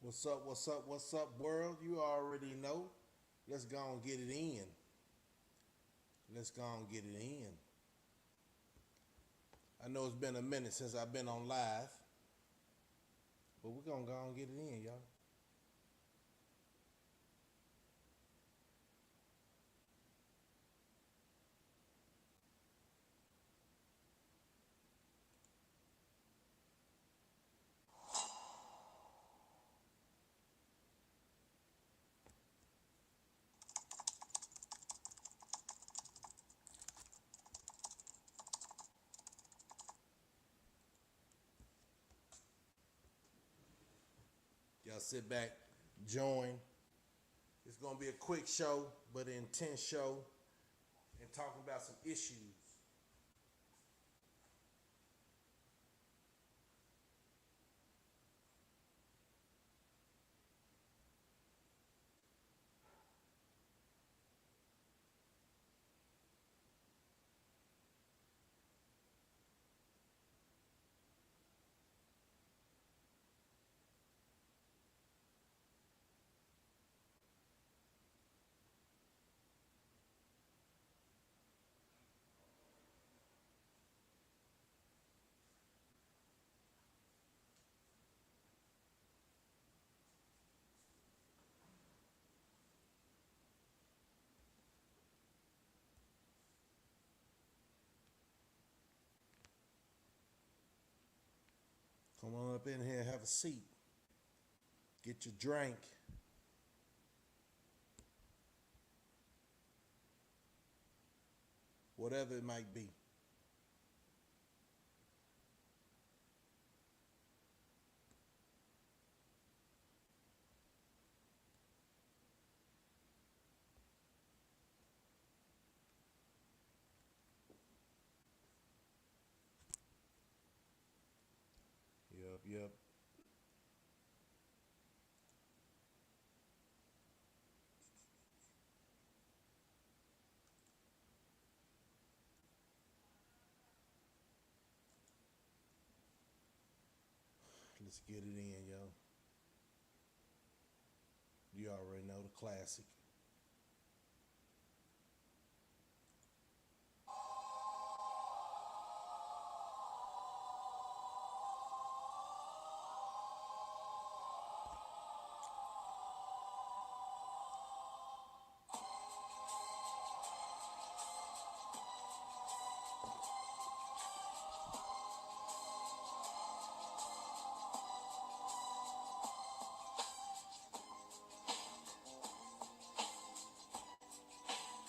What's up? What's up? What's up, world? You already know. Let's go and get it in. Let's go and get it in. I know it's been a minute since I've been on live, but we're gonna go and get it in, y'all. Y'all sit back, join. It's gonna be a quick show, but an intense show, and talking about some issues. Come on up in here, have a seat, get your drink, whatever it might be. Yup, yup. Let's get it in, yo. You already know the classic.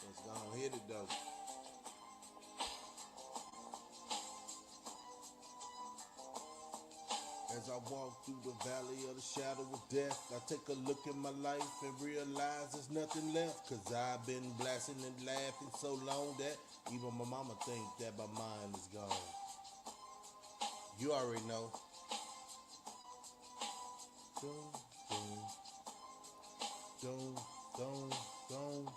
Let's go and hit it though. As I walk through the valley of the shadow of death, I take a look at my life and realize there's nothing left. Cause I've been blasting and laughing so long that even my mama think that my mind is gone. You already know. Dun, dun, dun, dun, dun.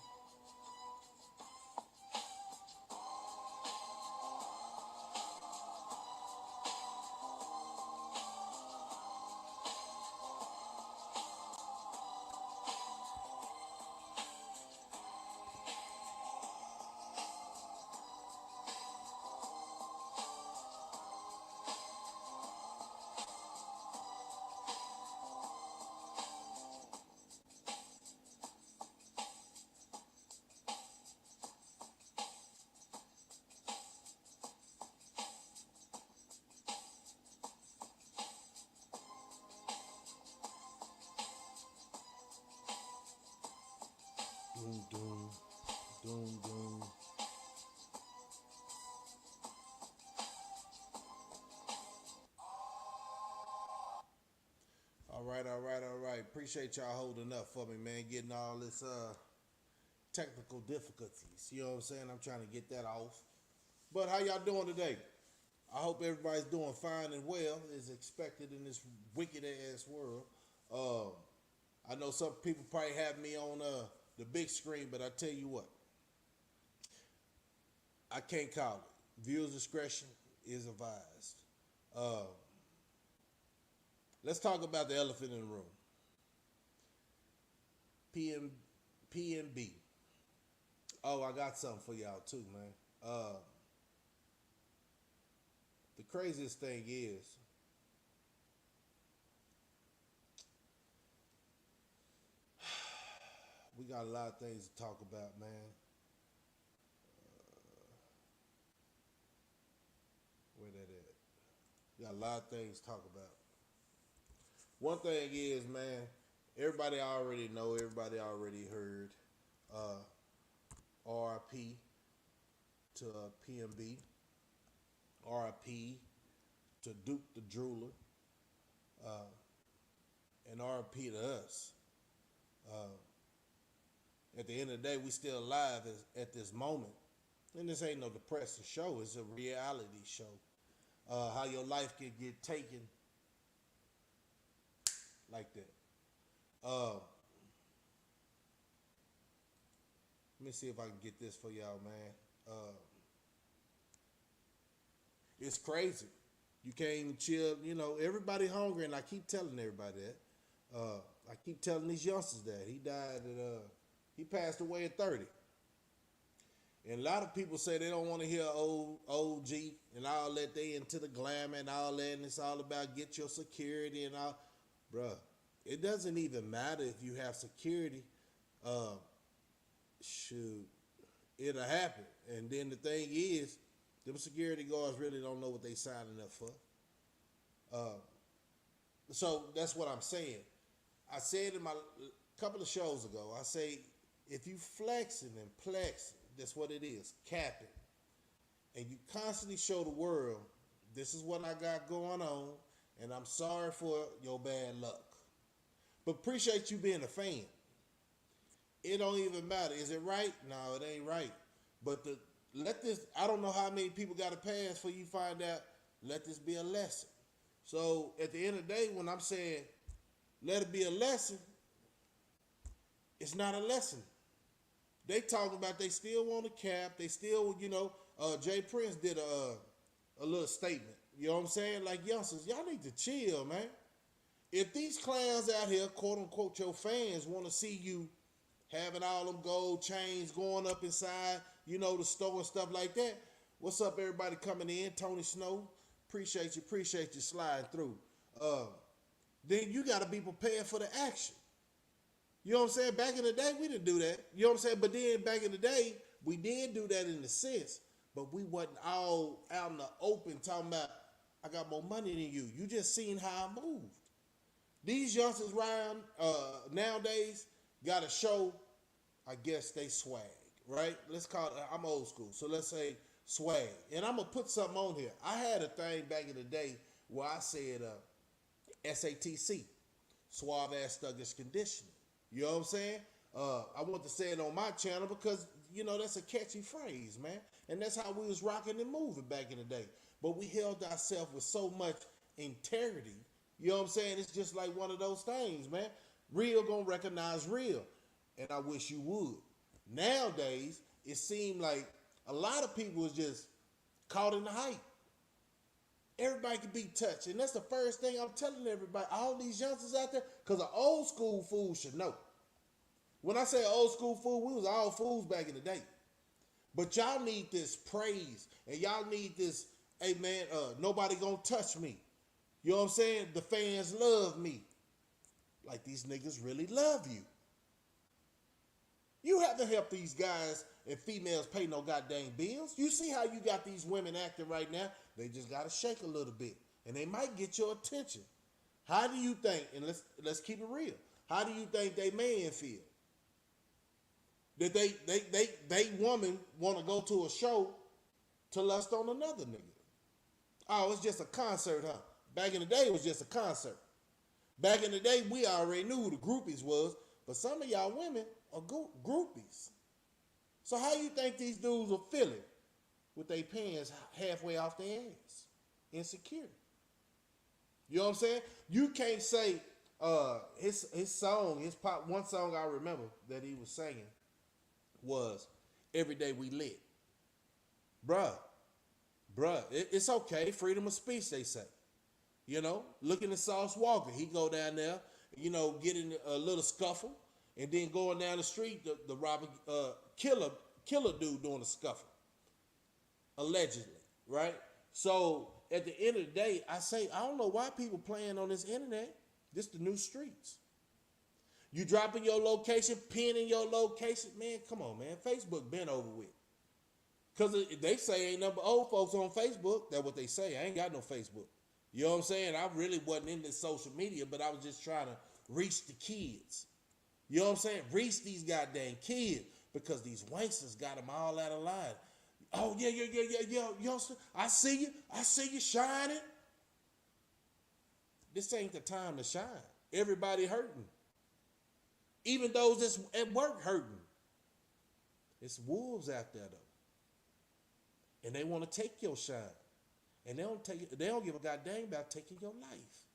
Doom, doom, doom, doom. All right, all right, all right. Appreciate y'all holding up for me, man. Getting all this technical difficulties. You know what I'm saying? I'm trying to get that off. But how y'all doing today? I hope everybody's doing fine and well, as expected in this wicked ass world. I know some people probably have me on the big screen, but I tell you what, I can't call it. Viewers discretion is advised. Uh, let's talk about the elephant in the room. PM, PNB. Oh, I got something for y'all too, man. The craziest thing is, we got a lot of things to talk about, man. Where that at? We got a lot of things to talk about. One thing is, man, everybody already know, everybody already heard. Uh, RIP to PNB, RIP to Duke the Drooler, uh, and RIP to us. Uh, at the end of the day, we still alive at this moment. And this ain't no depressing show, it's a reality show. How your life can get taken like that. Let me see if I can get this for y'all, man. It's crazy. You can't even chill. You know, everybody hungry, and I keep telling everybody that. I keep telling these youngsters that he died at. He passed away at 30. And a lot of people say they don't want to hear old OG and all that. They into the glamour and all that, and it's all about get your security and all. Bruh, it doesn't even matter if you have security. Shoot, it'll happen. And then the thing is, them security guards really don't know what they signing up for. So that's what I'm saying. I said in my couple of shows ago, I say, if you flexing and plexing, that's what it is, capping. And you constantly show the world, this is what I got going on, and I'm sorry for your bad luck. But appreciate you being a fan. It don't even matter. Is it right? No, it ain't right. But let this, I don't know how many people got to pass for you find out, let this be a lesson. So at the end of the day, when I'm saying, let it be a lesson, it's not a lesson. They talking about they still want a cap. They still, Jay Prince did a little statement. You know what I'm saying? Like, youngsters, y'all need to chill, man. If these clowns out here, quote unquote, your fans want to see you having all them gold chains going up inside, the store and stuff like that. What's up, everybody coming in? Tony Snow, appreciate you sliding through. Then you got to be prepared for the action. You know what I'm saying? Back in the day, we didn't do that. You know what I'm saying? But then back in the day, we did do that in a sense, but we wasn't all out in the open talking about, I got more money than you. You just seen how I moved. These youngsters around nowadays got to show, I guess, they swag, right? Let's call it, I'm old school, so let's say swag. And I'm going to put something on here. I had a thing back in the day where I said SATC, Suave Ass Thuggish Conditioning. You know what I'm saying? I want to say it on my channel because, that's a catchy phrase, man. And that's how we was rocking and moving back in the day. But we held ourselves with so much integrity. You know what I'm saying? It's just like one of those things, man. Real gonna recognize real. And I wish you would. Nowadays, it seemed like a lot of people was just caught in the hype. Everybody can be touched. And that's the first thing I'm telling everybody, all these youngsters out there, because an old school fool should know. When I say old school fool, we was all fools back in the day. But y'all need this praise. And y'all need this, hey man, nobody gonna touch me. You know what I'm saying? The fans love me. Like these niggas really love you. You have to help these guys and females pay no goddamn bills. You see how you got these women acting right now? They just got to shake a little bit. And they might get your attention. How do you think, and let's keep it real, how do you think they man feel? That they woman want to go to a show to lust on another nigga? Oh, it's just a concert, huh? Back in the day, it was just a concert. Back in the day, we already knew who the groupies was, but some of y'all women are groupies. So how you think these dudes are feeling with their pants halfway off their ass? Insecure. You know what I'm saying? You can't say his song, his pop. One song I remember that he was singing was "Every Day We Lit." Bruh, it's okay. Freedom of speech, they say. Looking at Sauce Walker, he go down there, get in a little scuffle. and then going down the street, the robber, killer dude doing a scuffle, allegedly, right? So at the end of the day, I say, I don't know why people playing on this internet. This the new streets. You dropping your location, pinning your location, man, come on, man. Facebook been over with. Because they say ain't number old folks on Facebook. That's what they say. I ain't got no Facebook. You know what I'm saying? I really wasn't in this social media, but I was just trying to reach the kids. You know what I'm saying? Reach these goddamn kids, because these wanksters got them all out of line. Oh, yeah, youngster, I see you shining. This ain't the time to shine. Everybody hurting. Even those that's at work hurting. It's wolves out there, though. And they want to take your shine. And they don't give a goddamn about taking your life.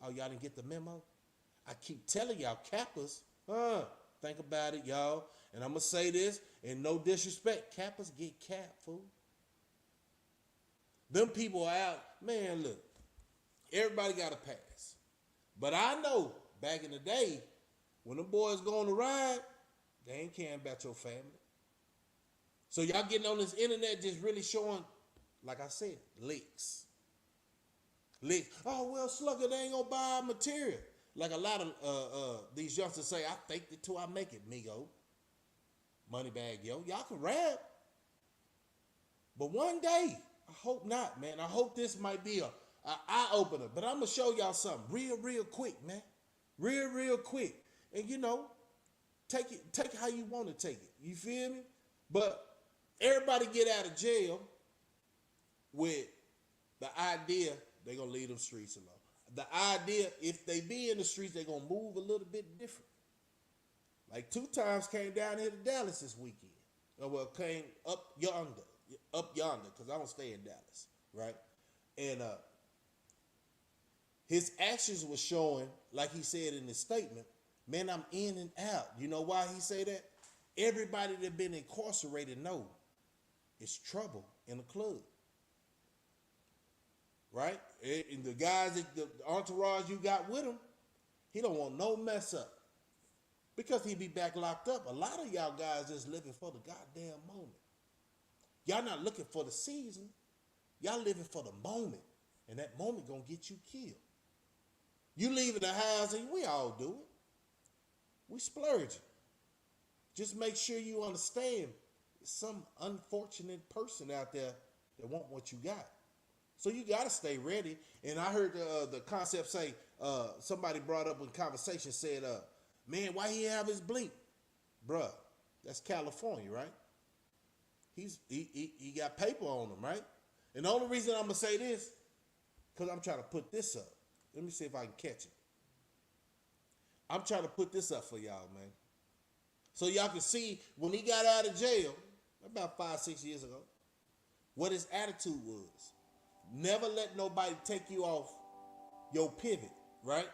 Oh, y'all didn't get the memo? I keep telling y'all, cappers, think about it, y'all. And I'm going to say this, and no disrespect, cappers get capped, fool. Them people are out, man, look, everybody got a pass. But I know back in the day, when them boys go on the ride, they ain't caring about your family. So y'all getting on this internet just really showing, like I said, licks. Oh, well, Slugger, they ain't gonna buy material. Like a lot of these youngsters say, I faked it till I make it, Migo. Moneybag, yo. Y'all can rap. But one day, I hope not, man. I hope this might be a eye-opener. But I'm gonna show y'all something real quick, man. Real quick. And you know, take it how you want to take it. You feel me? But everybody get out of jail with the idea they're going to leave them streets alone. The idea, if they be in the streets, they're going to move a little bit different. Like 2 times came down here to Dallas this weekend. Well, came up yonder, because I don't stay in Dallas, right? And his actions were showing, like he said in his statement, man, I'm in and out. You know why he say that? Everybody that been incarcerated know it's trouble in the club. Right? And the guys, the entourage you got with him, he don't want no mess up. Because he be back locked up. A lot of y'all guys just living for the goddamn moment. Y'all not looking for the season. Y'all living for the moment. And that moment gonna get you killed. You leaving the house, and we all do it. We splurging. Just make sure you understand some unfortunate person out there that want what you got. So you got to stay ready. And I heard the concept say, somebody brought up in conversation, said, man, why he have his blink? Bruh, that's California, right? He got paper on him, right? And the only reason I'm going to say this, because I'm trying to put this up. Let me see if I can catch it. I'm trying to put this up for y'all, man. So y'all can see when he got out of jail, about 5-6 years ago, what his attitude was. Never let nobody take you off your pivot, right?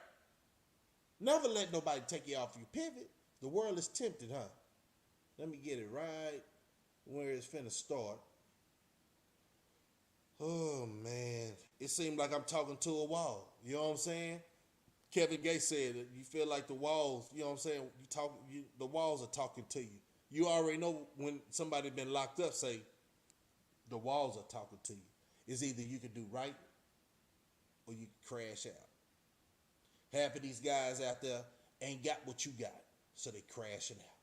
Never let nobody take you off your pivot. The world is tempted, huh? Let me get it right where it's finna start. Oh, man. It seemed like I'm talking to a wall. You know what I'm saying? Kevin Gates said that you feel like the walls, you know what I'm saying? The walls are talking to you. You already know when somebody been locked up, say, the walls are talking to you. It's either you can do right or you can crash out. Half of these guys out there ain't got what you got, so they crashing out.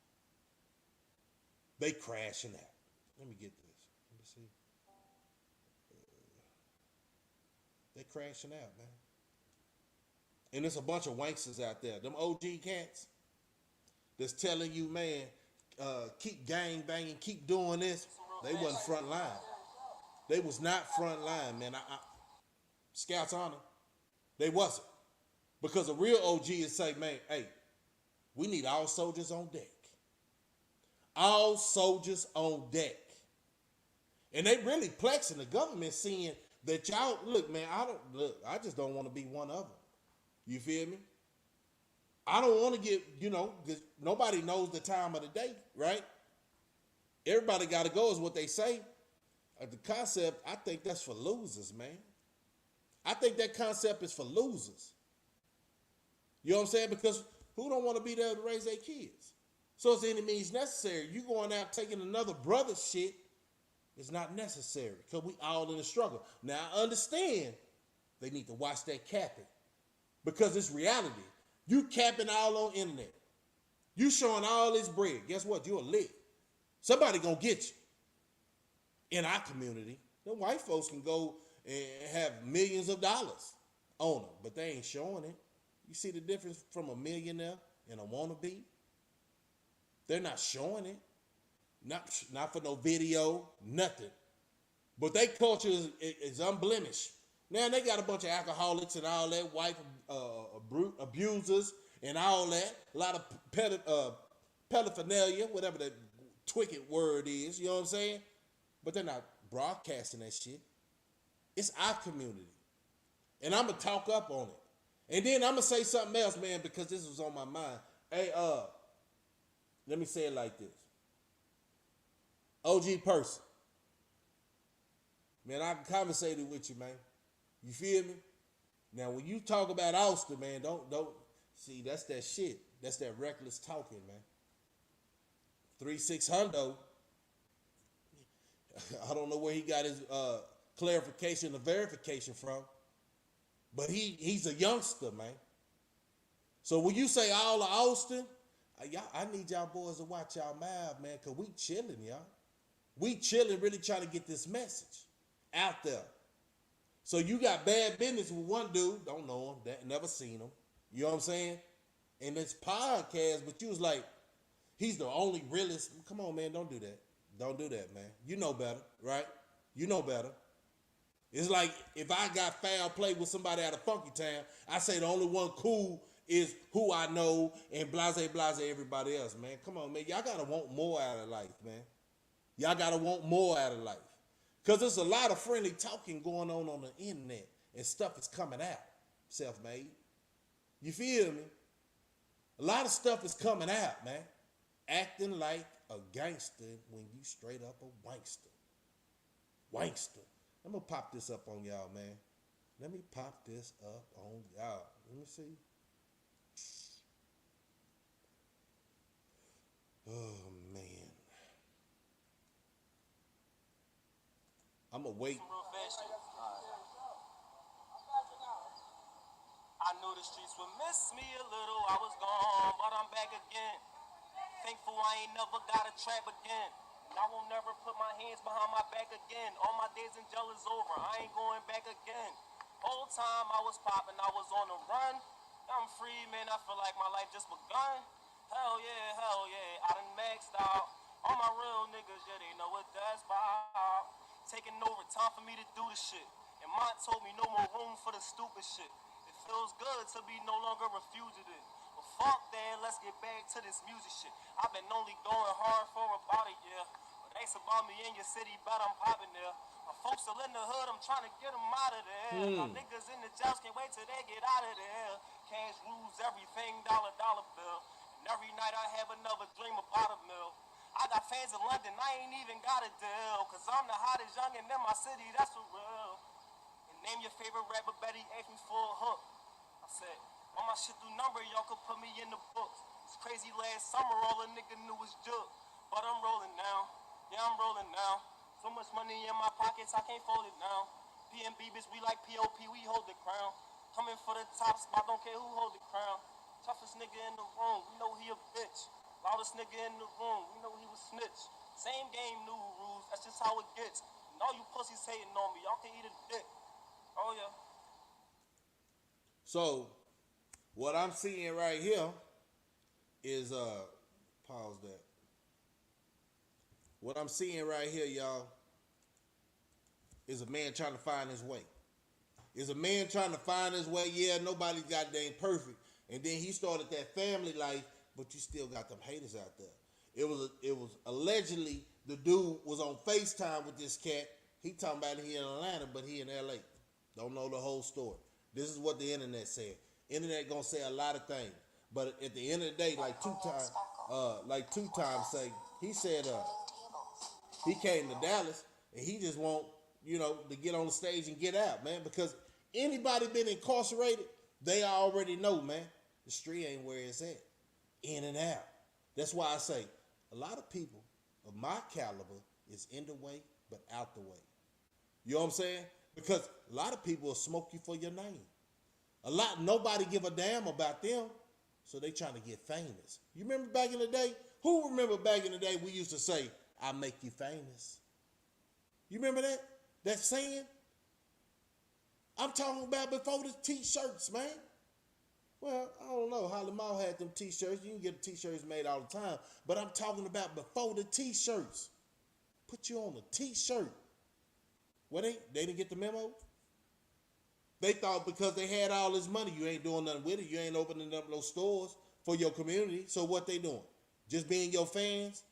They crashing out. Let me get this. Let me see. They crashing out, man. And there's a bunch of wanksters out there. Them OG cats that's telling you, man, keep gang banging, keep doing this. They wasn't front line. They was not front line, man. Scouts honor. They wasn't. Because a real OG is say, man, hey, we need all soldiers on deck. All soldiers on deck. And they really plexing the government, seeing that y'all, look, man, I just don't want to be one of them. You feel me? I don't want to get, because nobody knows the time of the day, right? Everybody got to go is what they say. The concept, I think that's for losers, man. I think that concept is for losers. You know what I'm saying? Because who don't want to be there to raise their kids? So it's any means necessary. You going out taking another brother's shit is not necessary because we all in a struggle. Now I understand they need to watch that capping because it's reality. You capping all on internet. You showing all this bread. Guess what? You're a lick. Somebody gonna get you. In our community, the white folks can go and have millions of dollars on them, but they ain't showing it. You see the difference from a millionaire and a wannabe? They're not showing it. Not for no video, nothing. But their culture is unblemished. Now they got a bunch of alcoholics and all that, wife abusers and all that. A lot of pedophilia, whatever that twicked word is, you know what I'm saying? But they're not broadcasting that shit. It's our community. And I'm going to talk up on it. And then I'm going to say something else, man, because this was on my mind. Hey, let me say it like this. OG person. Man, I conversated with you, man. You feel me? Now, when you talk about Austin, man, don't see, that's that shit. That's that reckless talking, man. 3-600. I don't know where he got his clarification or verification from, but he's a youngster, man. So when you say all of Austin, I need y'all boys to watch y'all mouth, man, because we chilling, y'all. We chilling, really trying to get this message out there. So you got bad business with one dude, don't know him, never seen him. You know what I'm saying? And this podcast, but you was like, he's the only realist. Come on, man, don't do that. Don't do that, man. You know better, right? You know better. It's like if I got foul play with somebody out of Funky Town, I say the only one cool is who I know and blase everybody else, man. Come on, man. Y'all got to want more out of life, man. Y'all got to want more out of life. Because there's a lot of friendly talking going on the internet and stuff is coming out, self-made. You feel me? A lot of stuff is coming out, man. Acting like a gangster when you straight up a wankster. Wankster. I'm going to pop this up on y'all, man. Let me pop this up on y'all. Let me see. Oh, man. I'm going to wait. I knew the streets would miss me a little. I was gone, but I'm back again. Thankful I ain't never got a trap again. And I won't never put my hands behind my back again. All my days in jail is over. I ain't going back again. Whole time I was popping, I was on the run. I'm free, man. I feel like my life just begun. Hell yeah. I done maxed out. All my real niggas, yeah, they know what that's about. Taking over, time for me to do the shit. And Mont told me no more room for the stupid shit. It feels good to be no longer a fugitive. But fuck that, let's get back to this music shit. I've been only going hard for about a year. But they about me in your city, but I'm popping there. My folks still in the hood, I'm trying to get them out of there. My niggas in the jails can't wait till they get out of there. Cash rules everything, dollar bill. And every night I have another dream about a mill. I got fans in London, I ain't even got a deal. Cause I'm the hottest youngin' in my city, that's for real. And name your favorite rapper, Betty asked me for a hook. I said, all my shit do number, y'all could put me in the books. It's crazy last summer, all a nigga knew was Duke. But I'm rolling now, yeah, I'm rolling now. So much money in my pockets, I can't fold it now. PNB, bitch, we like POP, we hold the crown. Coming for the top spot, don't care who hold the crown. Toughest nigga in the room, we know he a bitch. Loudest nigga in the room, we know he was snitch. Same game, new rules, that's just how it gets. And all you pussies hating on me, y'all can eat a dick. Oh yeah. So, what I'm seeing right here is, pause that. What I'm seeing right here, y'all, is a man trying to find his way. Is a man trying to find his way. Yeah, nobody's goddamn perfect. And then he started that family life, but you still got them haters out there. It was allegedly the dude was on FaceTime with this cat. He talking about he in Atlanta, but he in LA. Don't know the whole story. This is what the internet said. Internet gonna say a lot of things, but at the end of the day, like two times say, he said he came to Dallas and he just want, to get on the stage and get out, man, because anybody been incarcerated, they already know, man. The street ain't where it's at. In and out. That's why I say a lot of people of my caliber is in the way, but out the way. You know what I'm saying? Because a lot of people will smoke you for your name. Nobody give a damn about them, so they trying to get famous. You remember back in the day? Who remember back in the day we used to say, "I'll make you famous"? You remember that? That saying? I'm talking about before the t-shirts, man. Well, I don't know. Holly Mall had them t-shirts. You can get t-shirts made all the time. But I'm talking about before the t-shirts. Put you on a t-shirt. Well, they didn't get the memo? They thought because they had all this money, you ain't doing nothing with it. You ain't opening up no stores for your community. So what they doing? Just being your fans?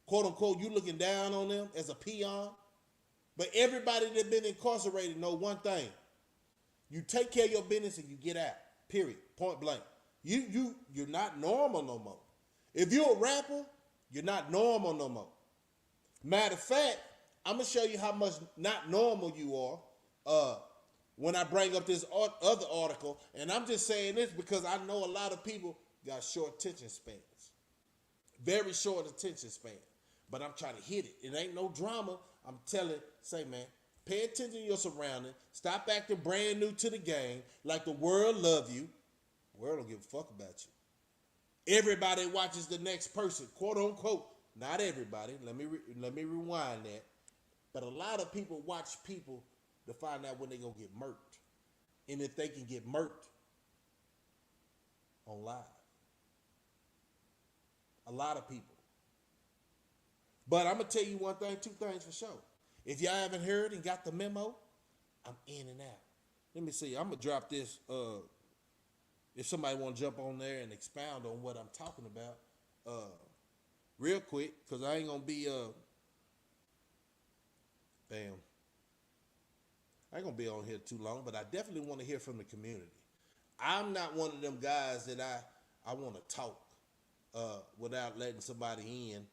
Quote unquote, you looking down on them as a peon? But everybody that been incarcerated know one thing. You take care of your business and you get out. Period. Point blank. You're not normal no more. If you're a rapper, you're not normal no more. Matter of fact, I'm going to show you how much not normal you are when I bring up this other article. And I'm just saying this because I know a lot of people got short attention spans. Very short attention span. But I'm trying to hit it. It ain't no drama. I'm say, man, pay attention to your surroundings. Stop acting brand new to the game like the world love you. The world don't give a fuck about you. Everybody watches the next person, quote unquote. Not everybody. Let me rewind that. But a lot of people watch people to find out when they're going to get murked. And if they can get murked on live. A lot of people. But I'm going to tell you one thing, two things for sure. If y'all haven't heard and got the memo, I'm in and out. Let me see. I'm going to drop this. If somebody want to jump on there and expound on what I'm talking about real quick, because I ain't going to be, I ain't going to be on here too long, but I definitely want to hear from the community. I'm not one of them guys that I want to talk without letting somebody in.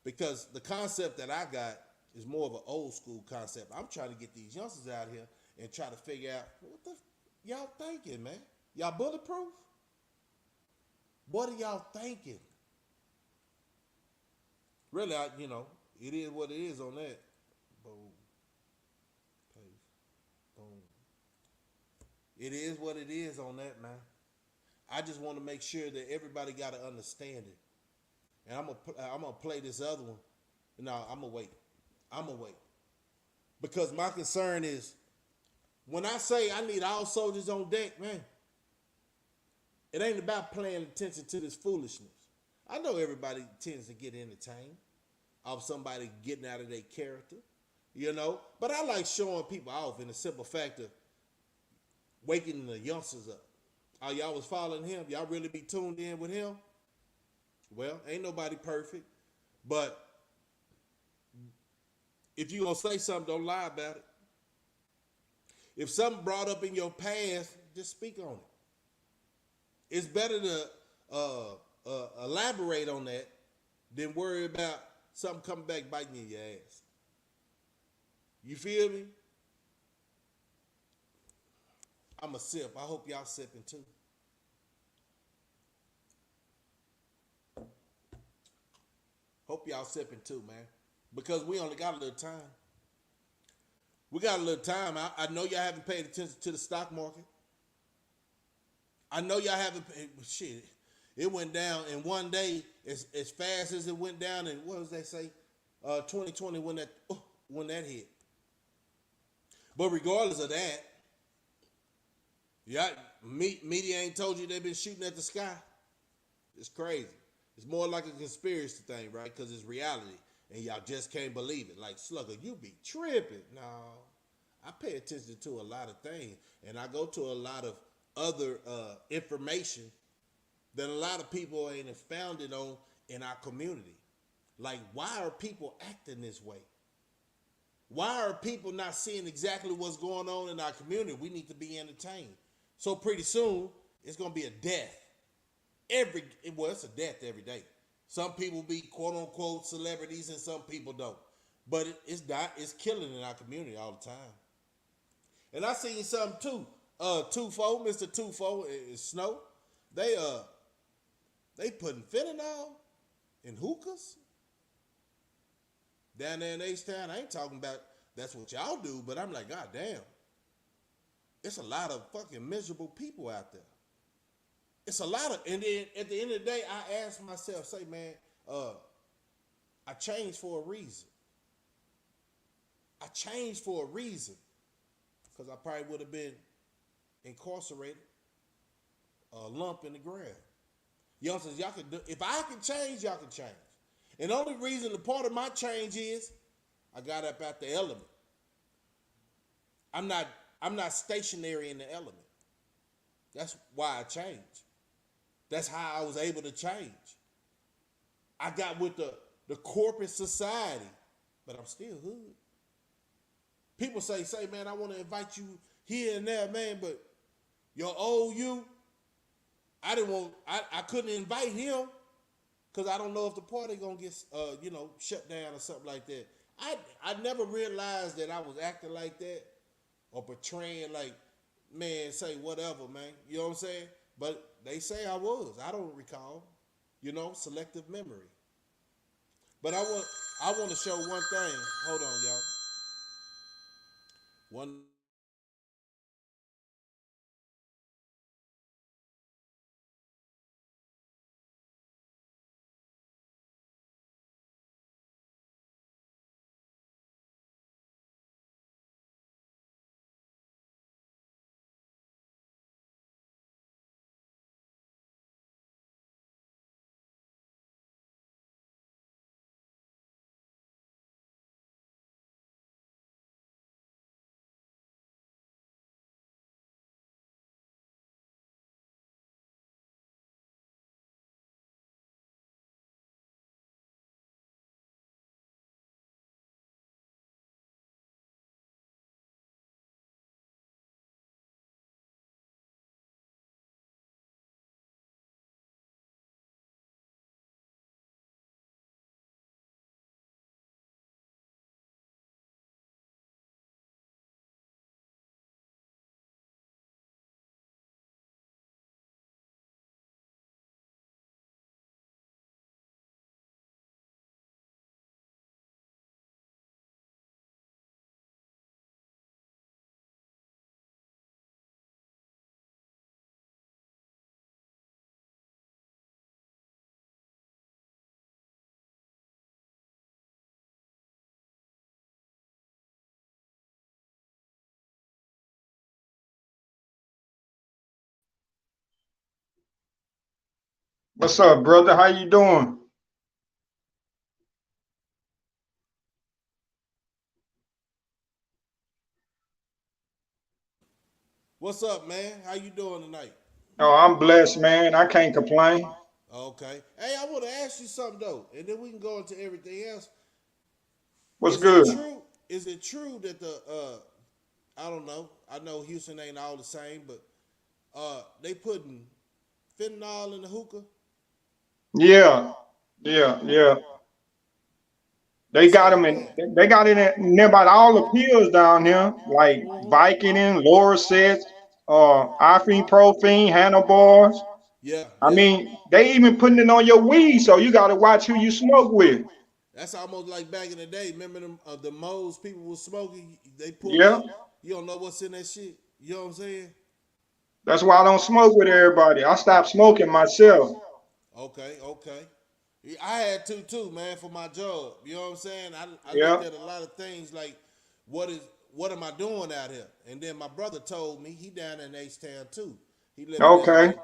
Because the concept that I got is more of an old school concept. I'm trying to get these youngsters out here and try to figure out what the y'all thinking, man. Y'all bulletproof? What are y'all thinking? Really, it is what it is on that. Boom. Paste. Boom. It is what it is on that, man. I just want to make sure that everybody got to understand it. And I'm gonna play this other one. No, I'm gonna wait. Because my concern is, when I say I need all soldiers on deck, man, it ain't about paying attention to this foolishness. I know everybody tends to get entertained of somebody getting out of their character, But I like showing people off in the simple fact of waking the youngsters up. Oh, y'all was following him? Y'all really be tuned in with him? Well, ain't nobody perfect, but if you gonna say something, don't lie about it. If something brought up in your past, just speak on it. It's better to elaborate on that than worry about something coming back biting you in your ass. You feel me? I'm a sip. I hope y'all sipping too. Hope y'all sipping too, man. Because we only got a little time. We got a little time. I know y'all haven't paid attention to the stock market. I know y'all haven't paid, shit. It went down in one day as fast as it went down in, what does they say? 2020 when that hit. But regardless of that, media ain't told you they've been shooting at the sky. It's crazy. It's more like a conspiracy thing, right? Because it's reality. And y'all just can't believe it. Like, Slugger, you be tripping. No. I pay attention to a lot of things. And I go to a lot of other information that a lot of people ain't expounded on in our community. Like, why are people acting this way? Why are people not seeing exactly what's going on in our community? We need to be entertained. So pretty soon, it's going to be a death. It's a death every day. Some people be quote unquote celebrities and some people don't. But it's killing in our community all the time. And I seen something too. Mr. Tufo is Snow. They they putting fentanyl in hookahs down there in H-Town. I ain't talking about that's what y'all do, but I'm like, God damn, it's a lot of fucking miserable people out there. It's a lot of, and then at the end of the day, I ask myself, say, man, I changed for a reason. I changed for a reason, because I probably would have been incarcerated, a lump in the ground. Youngsters, y'all can do. If I can change, y'all can change. And the only reason, the part of my change is, I got up out the element. I'm not. I'm not stationary in the element. That's why I changed. That's how I was able to change. I got with the corporate society, but I'm still hood. People say, man, I want to invite you here and there, man, but your old you, I couldn't invite him because I don't know if the party gonna get, shut down or something like that. I never realized that I was acting like that or portraying like, man, say whatever, man. You know what I'm saying? But they say I was. I don't recall. Selective memory. But I want to show one thing. Hold on, y'all. One. What's up, brother? How you doing? What's up, man? How you doing tonight? Oh, I'm blessed, man. I can't complain. Okay. Hey, I want to ask you something though, and then we can go into everything else. What's Is it good? true? Is it true that I don't know. I know Houston ain't all the same, but they putting fentanyl in the hookah. Yeah, yeah. They What's got up them with in. that? They got it in near about all the pills down here, like Mm-hmm. Vicodin, Lorcet, ibuprofen, handlebars. Yeah, I yeah. mean, they even putting it on your weed, so you got to watch who you smoke with. That's almost like back in the day. Remember them the moles people was smoking? They pull Yeah, up. You don't know what's in that shit. You know what I'm saying? that's why I don't smoke with everybody. I stopped smoking myself. Okay, okay. Yeah, I had to too, man, for my job. You know what I'm saying? I looked Yeah. at a lot of things like what is what am I doing out here? And then my brother told me he down in H Town too. He living there Okay. like,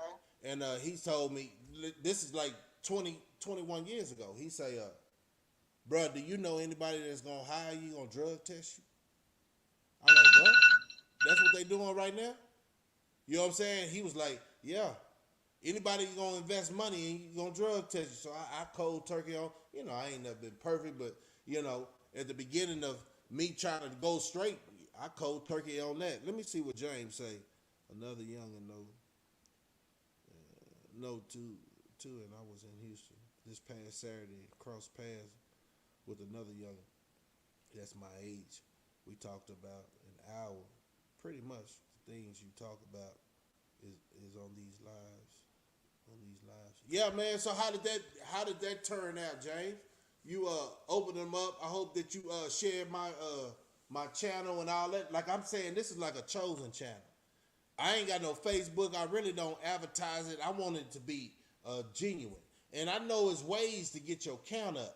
and he told me this is like 20, 21 years ago. He say, bro, do you know anybody that's gonna hire you, gonna drug test you? I'm like, what? That's what they doing right now? You know what I'm saying? He was like, yeah. Anybody gonna invest money and you gonna drug test you. So I cold turkey on. I ain't never been perfect, but at the beginning of me trying to go straight, I cold turkey on that. Let me see what James say. Another young and no two, and I was in Houston this past Saturday. Crossed paths with another young that's my age. We talked about an hour. Pretty much the things you talk about is on these lives. On these lives. Yeah, man. So how did that turn out, James? You opened them up. I hope that you shared my channel and all that. Like I'm saying, this is like a chosen channel. I ain't got no Facebook. I really don't advertise it. I want it to be genuine. And I know there's ways to get your count up.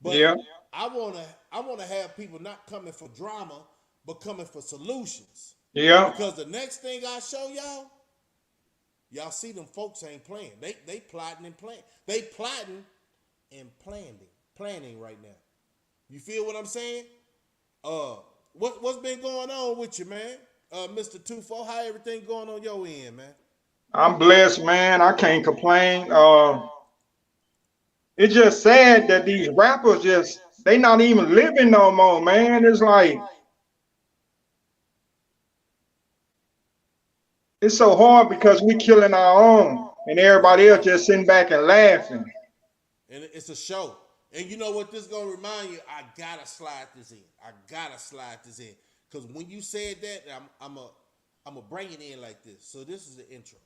But Yeah, I wanna have people not coming for drama, but coming for solutions. yeah, Because the next thing I show y'all see them folks ain't playing. They plotting and playing. They plotting and planning right now. You feel what I'm saying? What's been going on with you, man? Mr. 24, how everything going on your end, man? I'm blessed, man. I can't complain. It's just sad that these rappers just they not even living no more, man. It's like it's so hard because we killing our own and Right, everybody else right. just sitting back and laughing. And it's a show. And you know what this gonna remind you? I gotta slide this in. Cause when you said that, I'm a bring it in like this. So this is the intro.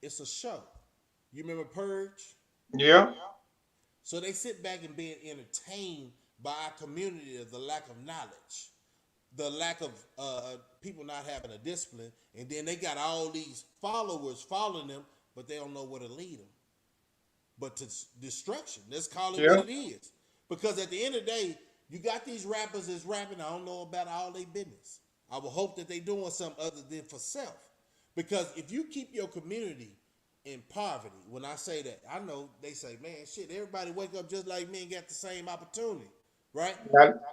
It's a show. You remember Purge? Yeah, So they sit back and being entertained by our community of the lack of knowledge, the lack of people not having a discipline, and then they got all these followers following them, but they don't know where to lead them. But to destruction, let's call it what yeah, it is. Because at the end of the day, you got these rappers that's rapping. I don't know about all their business. I will hope that they doing something other than for self. Because if you keep your community in poverty, when I say that, I know they say, man, shit, everybody wake up just like me and got the same opportunity, right?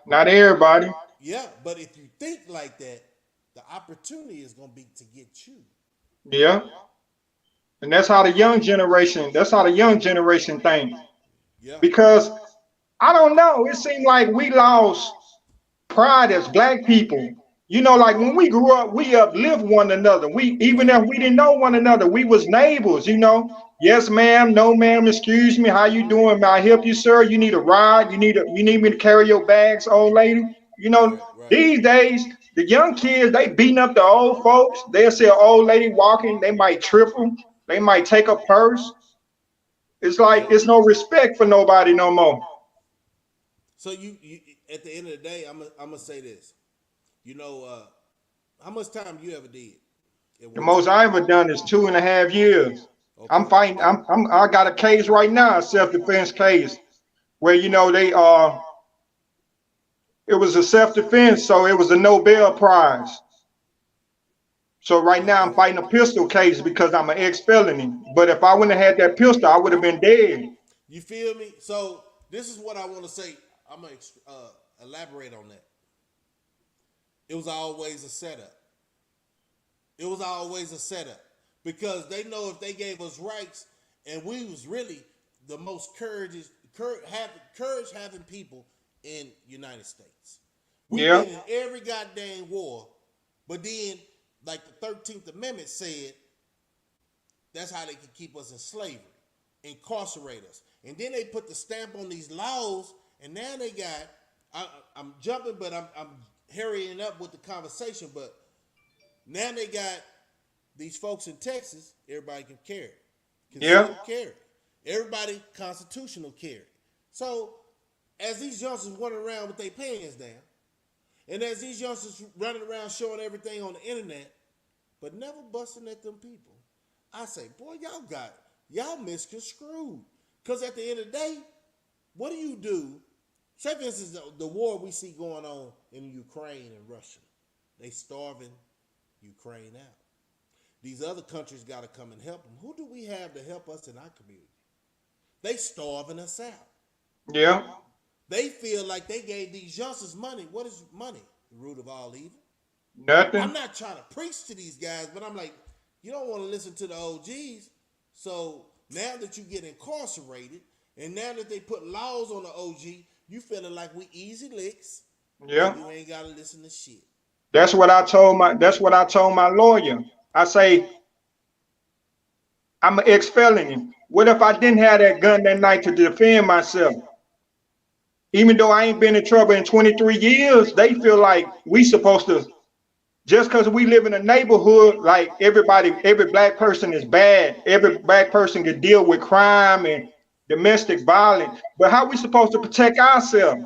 not everybody. Yeah, but if you think like that, the opportunity is gonna be to get you. Yeah, and that's how the young generation. That's how the young generation think. Yeah, Because I don't know. It seemed like we lost pride as black people. You know, like when we grew up, we uplift one another. We even right. if we didn't know one another, we was neighbors. You know, yes, ma'am, no, ma'am, excuse me, how you doing? May I help you, sir? You need a ride? You need me to carry your bags, old lady? You know, Right, right. these days the young kids they beating up the old folks. They'll see an old lady walking, they might trip them, they might take a purse. It's like Yep. it's no respect for nobody no more. So you at the end of the day, I'm gonna say this. You know, how much time you ever did at The one most time? I ever done is 2.5 years. I'm Okay. fighting. I got a case right now, a self-defense case, where they it was a self-defense, so it was a Nobel Prize. So right now I'm Okay. fighting a pistol case because I'm an ex-felony. But if I wouldn't have had that pistol, I would have been dead. You feel me? So this is what I want to say. I'm gonna elaborate on that. It was always a setup. It was always a setup because they know if they gave us rights and we was really the most courage having people in United States. We've Yeah, been in every goddamn war, but then like the 13th Amendment said, that's how they can keep us in slavery, incarcerate us. And then they put the stamp on these laws, and now they got, I'm jumping, but I'm hurrying up with the conversation, but now they got these folks in Texas, everybody can carry, yeah, concealed carry. Everybody constitutional carry. So as these youngsters running around with their pants down, and as these youngsters running around showing everything on the internet, but never busting at them people, I say, boy, y'all misconstrued. Because at the end of the day, what do you do? Say, for instance, the war we see going on in Ukraine and Russia. They starving Ukraine out. These other countries got to come and help them. Who do we have to help us in our community? They starving us out. yeah. They feel like they gave these youngsters money. What is money? The root of all evil. I'm Nothing. not trying to preach to these guys, but I'm like, you don't want to listen to the OGs. So now that you get incarcerated, and now that they put laws on the OG, you feeling like we easy licks, Yeah. and you ain't gotta listen to shit. That's what I told my lawyer. I say, I'm an ex-felony. What if I didn't have that gun that night to defend myself? Even though I ain't been in trouble in 23 years, they feel like we supposed to just because we live in a neighborhood, like every black person is bad. Every black person can deal with crime and domestic violence. But how we supposed to protect ourselves?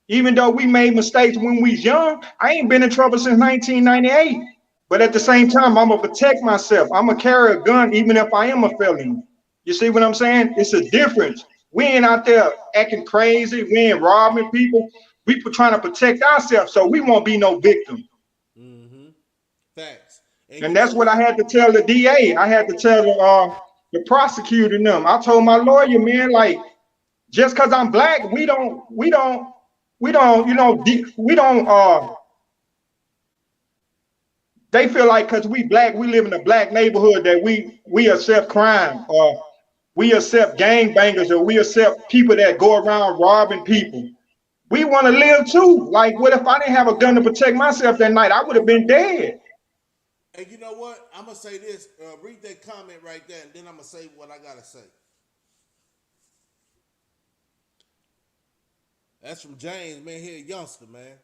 Even though we made mistakes when we was young, I ain't been in trouble since 1998. But at the Right. same time, I'm gonna protect myself. I'm gonna carry a gun even if I am a felon. You see what I'm saying? It's a difference. We ain't out there acting crazy. We ain't robbing people. We trying to protect ourselves so we won't be no victim. Mm-hmm. Facts. And And you know that's what I what? had to tell the DA. I had to tell the prosecutor and them. I told my lawyer, man, like just because I'm black, we don't. They feel like because we black, we live in a black neighborhood that we accept crime or we accept gangbangers or we accept people that go around robbing people. We want to live too. Like, what if I didn't have a gun to protect myself that night? I would have been dead. And you know what? I'm gonna say this. Read that comment right there, and then I'm gonna say what I gotta say. That's from James, man. He a youngster, man.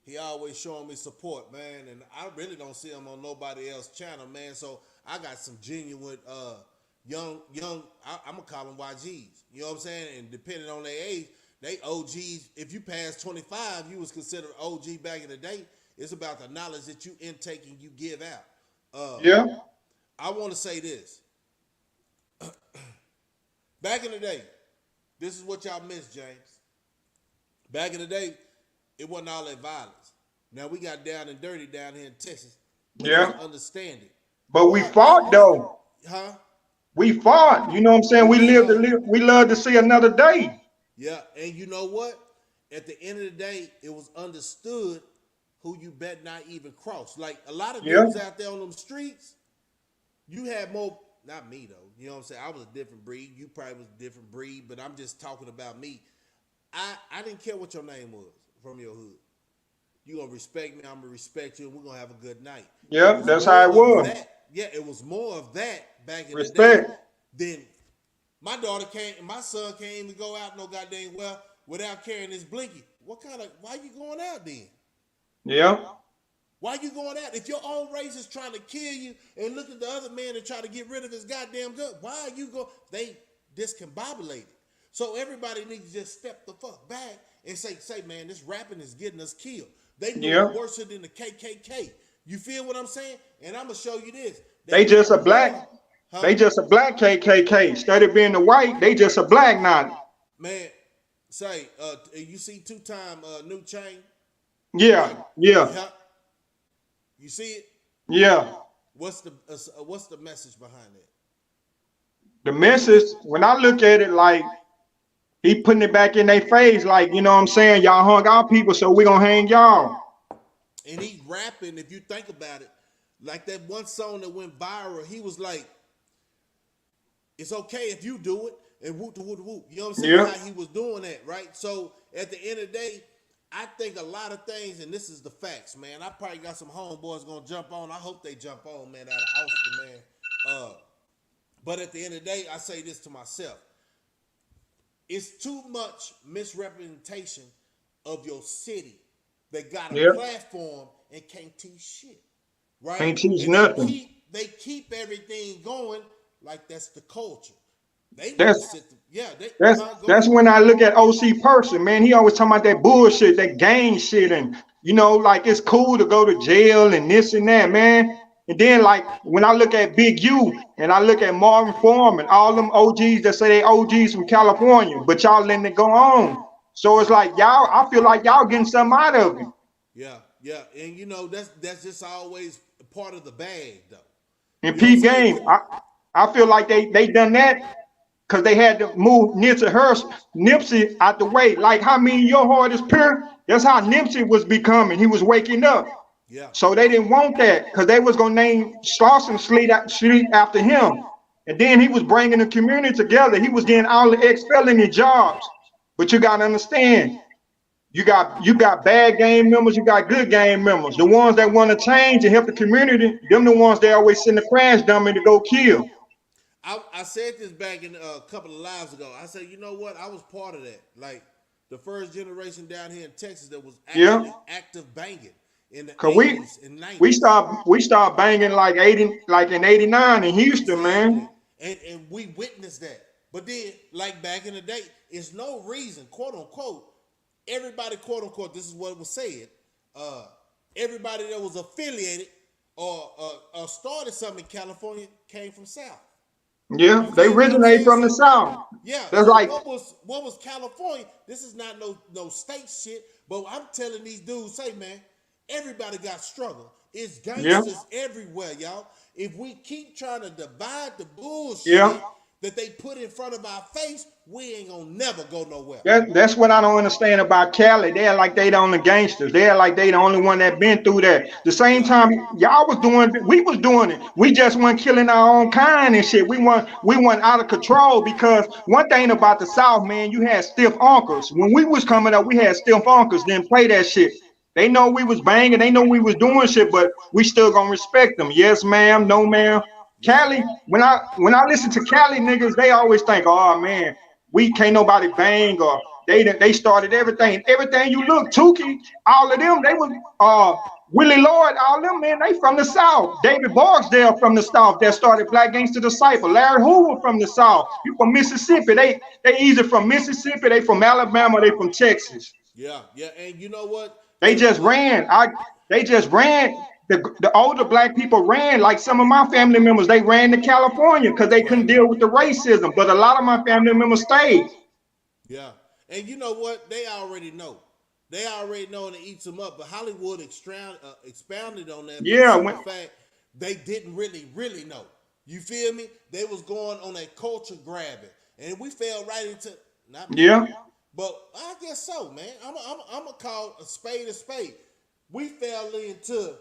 He always showing me support, man, and I really don't see him on nobody else's channel, man. So I got some genuine young. I'm gonna call them YGs. You know what I'm saying? And depending on their age, they OGs. If you pass 25, you was considered OG back in the day. It's about the knowledge that you intake and you give out. Yeah, I want to say this. Back in the day, this is what y'all missed, James. Back in the day, it wasn't all that violence. Now we got down and dirty down here in Texas, but you yeah. can understand it. But we Boy, fought though. huh? We fought. You know what I'm saying? We We live to fought. live. We love to see another day. Yeah, and you know what? At the end of the day, it was understood who you bet not even cross. Like a lot of Yeah, dudes out there on them streets, you had more. Not me though. You know what I'm saying? I was a different breed. You probably was a different breed, but I'm just talking about me. I didn't care what your name was from your hood. You gonna respect me, I'm gonna respect you, and we're gonna have a good night. It yeah. was That's how more it of was. that. Yeah, it was more of that back in the day Respect. than my daughter can't, my son can't even go out no goddamn well without carrying his blinky. What kind of? Why you going out then? Yeah, Why you going out? If your own race is trying to kill you and look at the other man and try to get rid of his goddamn gun, why are you go? They discombobulated. So everybody needs to just step the fuck back and say, man, this rapping is getting us killed. They do yeah. it worse than the KKK. You feel what I'm saying? And I'm gonna show you this. They They just did a black. more, huh? They just a black KKK. Instead of being the white, they just a black now. Man, say, you see two-time new chain? Yeah, Like, yeah, yeah, you see it? yeah. What's the message behind that? The He was message, when I look at it, like he putting it back in their face, like you know what I'm saying. Y'all hung our people, so we gonna hang y'all. and he rapping. If you think about it, like that one song that went viral, he was like, "It's okay if you do it," and whoop de whoop de whoop. You know what I'm saying? Yeah, How he was doing that, right? So at the end of the day, I think a lot of things, and this is the facts, man. I probably got some homeboys gonna jump on. I hope they jump on, man, out of Austin, man. But at the end of the day, I say this to myself: it's too much misrepresentation of your city. They got a yeah. platform and can't teach shit, right? Can't teach And they nothing. keep everything going like that's the culture. They need to That's sit. Yeah, they. that's Huh? Go that's ahead. when I look at OC Person, man. He always talking about that bullshit, that gang shit, and you know, like it's cool to go to jail and this and that, man. And then like when I look at Big U and I look at Marvin Foreman, all them OGs that say they OGs from California, but y'all letting it go on. So it's Yeah, like y'all, I feel like y'all getting something out of it. yeah, yeah. And you know that's just always part of the bag, though. And You know what I'm P saying? game, I feel like they done that because they had to move Nipsey out the way. Like how many your heart is pure? That's how Nipsey was becoming. He was waking up. Yeah, So they didn't want that because they was gonna name Slauson Sleep after him. And then he was bringing the community together. He was getting all the ex-felony jobs. But you gotta understand, you got bad game members, you got good game members. The ones that want to change and help the community, them the ones they always send the crash dummy to go kill. I said this back in a couple of lives ago. I said, you know what? I was part of that. Like the first generation down here in Texas that was Yeah, actually active banging. in the Cause 80s and we 90s. start banging like 80, like in 89 in Houston, Exactly. man. And we witnessed that. But then, like back in the day, it's no reason, quote unquote, everybody, quote unquote, this is what was said, uh, everybody that was affiliated or started something in California came from South. Yeah, You they feel what I'm originate saying? from the So South. yeah, That's so like, what was California? This is not no state shit, but I'm telling these dudes, say man, everybody got struggle. It's yeah, gangsters everywhere, y'all. If we keep trying to divide the yeah. bullshit that they put in front of our face, we ain't gonna never go nowhere. That's what I don't understand about Cali. They're like they the only gangsters. They're like they the only one that been through that. The same Yeah, time y'all was doing, we was doing it. We just weren't killing our own kind and shit. We weren't out of control because one thing about the South, man, you had stiff uncles. When we was yeah, coming up, we had stiff uncles. Didn't play that shit. They know we was banging. They know we was doing shit, but we still gonna respect them. Yes, ma'am. No, ma'am. yeah, Cali, when I listen to Cali niggas, they always think, oh man, we can't nobody bang or they started everything. Everything you look, Tukey, all of them, they was Willie Lloyd, all them man, they from the South. David Barksdale from the South that started Black Gangster Disciple. Larry Hoover from the South. You from Mississippi. They either from Mississippi, they from Alabama, they from Texas. yeah, yeah. And you know what? They just ran. They just ran. The older black people ran, like some of my family members, they ran to California because they couldn't Right. deal with the racism. But a lot of my family members stayed. Yeah. And you know what? They already know. They already know and it eats them up. But Hollywood expounded on that for the Yeah, simple fact they didn't really know. You feel me? They was going on a culture grabbing. And we fell right into, not me, yeah, but I guess so, man. I'm going to call a spade a spade. We fell into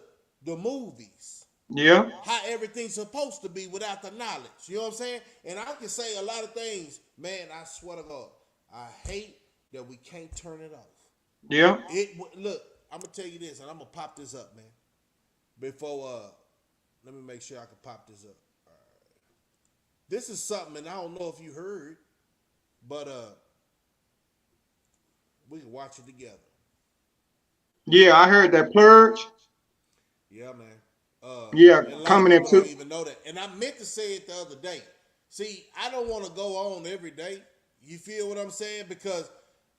the movies, yeah, how everything's supposed to be without the knowledge. You know what I'm saying? And I can say a lot of things, man, I swear to God. I hate that we can't turn it off. yeah, Look, I'm gonna tell you this, and I'm gonna pop this up, man. Before let me make sure I can pop this up. All right. This is something, and I don't know if you heard, but we can watch it together. yeah. I heard that purge. Yeah, man. Yeah, And a lot of coming people don't into. even know that. And I meant to say it the other day. See, I don't want to go on every day. You feel what I'm saying? Because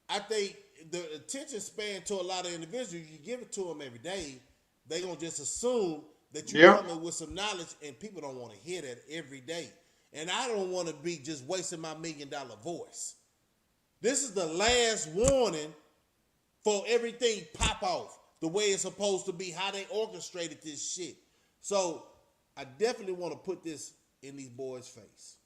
I think the attention span to a lot of individuals, you give it to them every day, they gonna just assume that you Yeah, coming with some knowledge, and people don't want to hear that every day. And I don't want to be just wasting my $1 million voice. This is the last warning for everything pop off the way it's supposed to be, how they orchestrated this shit. So I definitely want to put this in these boys' face.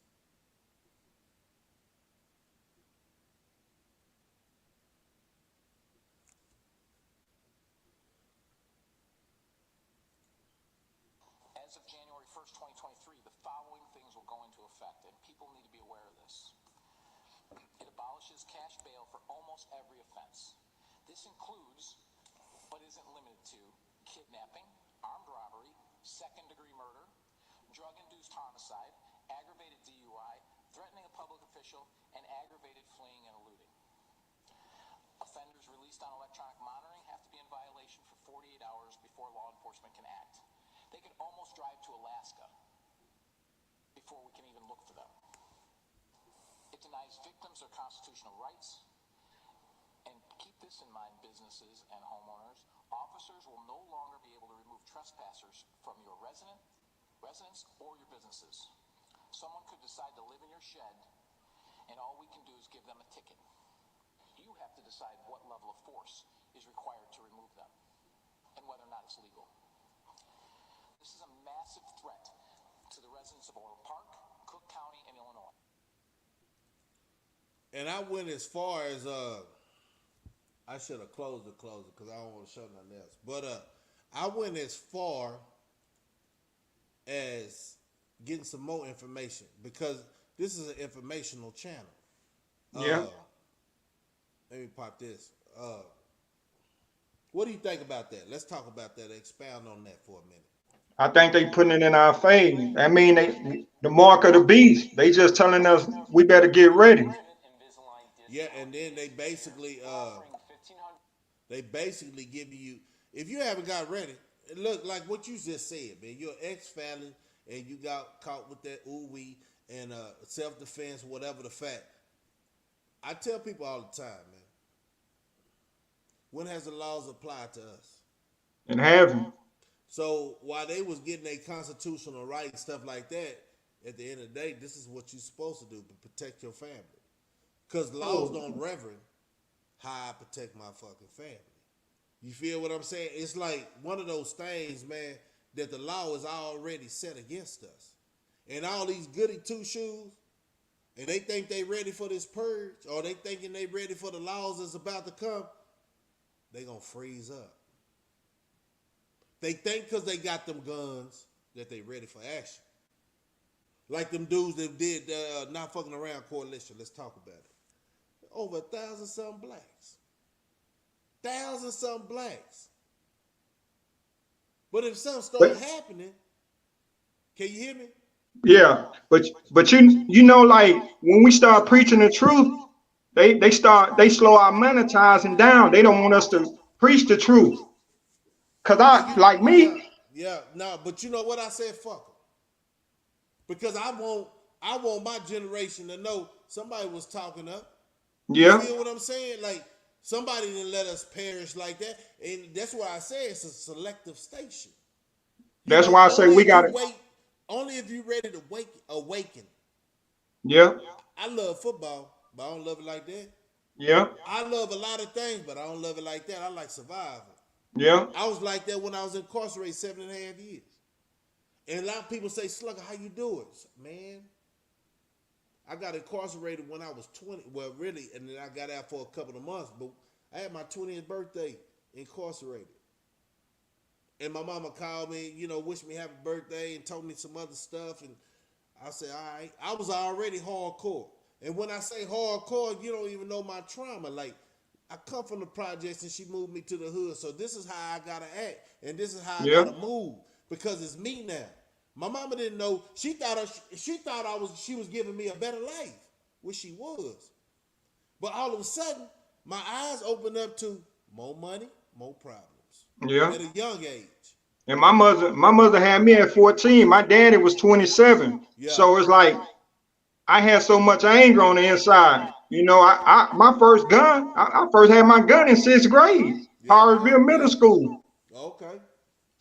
As of January 1st, 2023, the following things will go into effect, and people need to be aware of this. It abolishes cash bail for almost every offense. This includes, but isn't limited to, kidnapping, armed robbery, second-degree murder, drug-induced homicide, aggravated DUI, threatening a public official, and aggravated fleeing and eluding. Offenders released on electronic monitoring have to be in violation for 48 hours before law enforcement can act. They could almost drive to Alaska before we can even look for them. It denies victims their constitutional rights. And keep this in mind, businesses and homeowners. Officers will no longer be able to remove trespassers from your residence or your businesses. Someone could decide to live in your shed, and all we can do is give them a ticket. You have to decide what level of force is required to remove them and whether or not it's legal. This is a massive threat to the residents of Oral Park, Cook County, and Illinois. And I went as far as I should have closed it because I don't want to show nothing else. But I went as far as getting some more information because this is an informational channel. yeah. Let me pop this. What do you think about that? Let's talk about that. Expound on that for a minute. I think they putting it in our face. I mean, the mark of the beast. They just telling us we better get ready. Yeah, and then they basically give you if you haven't got ready, look like what you just said, man. You're ex-felon and you got caught with that ooh wee and self-defense, whatever the fact. I tell people all the time, man. When has the laws applied to us? And having. So while they was getting a constitutional right and stuff like that, at the end of the day, this is what you're supposed to do to protect your family. Because laws don't reverend how I protect my fucking family. You feel what I'm saying? It's like one of those things, man, that the law is already set against us. And all these goody two shoes, and they think they ready for this purge, or they thinking they ready for the laws that's about to come, they gonna freeze up. They think because they got them guns that they ready for action. Like them dudes that did Not Fucking Around Coalition. Let's talk about it. Over 1,000-something blacks. 1,000-something blacks. But if something starts happening, can you hear me? Yeah, but you know, like when we start preaching the truth, they slow our monetizing down. They don't want us to preach the truth. Cause And I like me, no, but you know what I said? Fuck them. Because I want my generation to know somebody was talking up. You yeah. feel what I'm saying? Like somebody didn't let us perish like that, and that's why I say it's a selective station. You That's know, why I say we got it. only if you ready to awaken. Yeah, I love football, but I don't love it like that. yeah, I love a lot of things, but I don't love it like that. I like survival. yeah. I was like that when I was incarcerated 7.5 years. And a lot of people say, Slugger, how you do it? Man, I got incarcerated when I was 20. Well, really, and then I got out for a couple of months. But I had my 20th birthday incarcerated. And my mama called me, wished me happy birthday and told me some other stuff. And I said, all right. I was already hardcore. And when I say hardcore, you don't even know my trauma. Like, I come from the projects and she moved me to the hood. So this is how I gotta act. And this is how I Yeah. gotta move. Because it's me now. My mama didn't know. She thought she was giving me a better life, which she was. But all of a sudden, my eyes opened up to more money, more problems. Yeah. At a young age. And my mother had me at 14. My daddy was 27. Yeah. So it's like I had so much anger on the inside. You know, my first gun, I first had my gun in 6th grade, Yeah. Harrisville Middle School. Okay.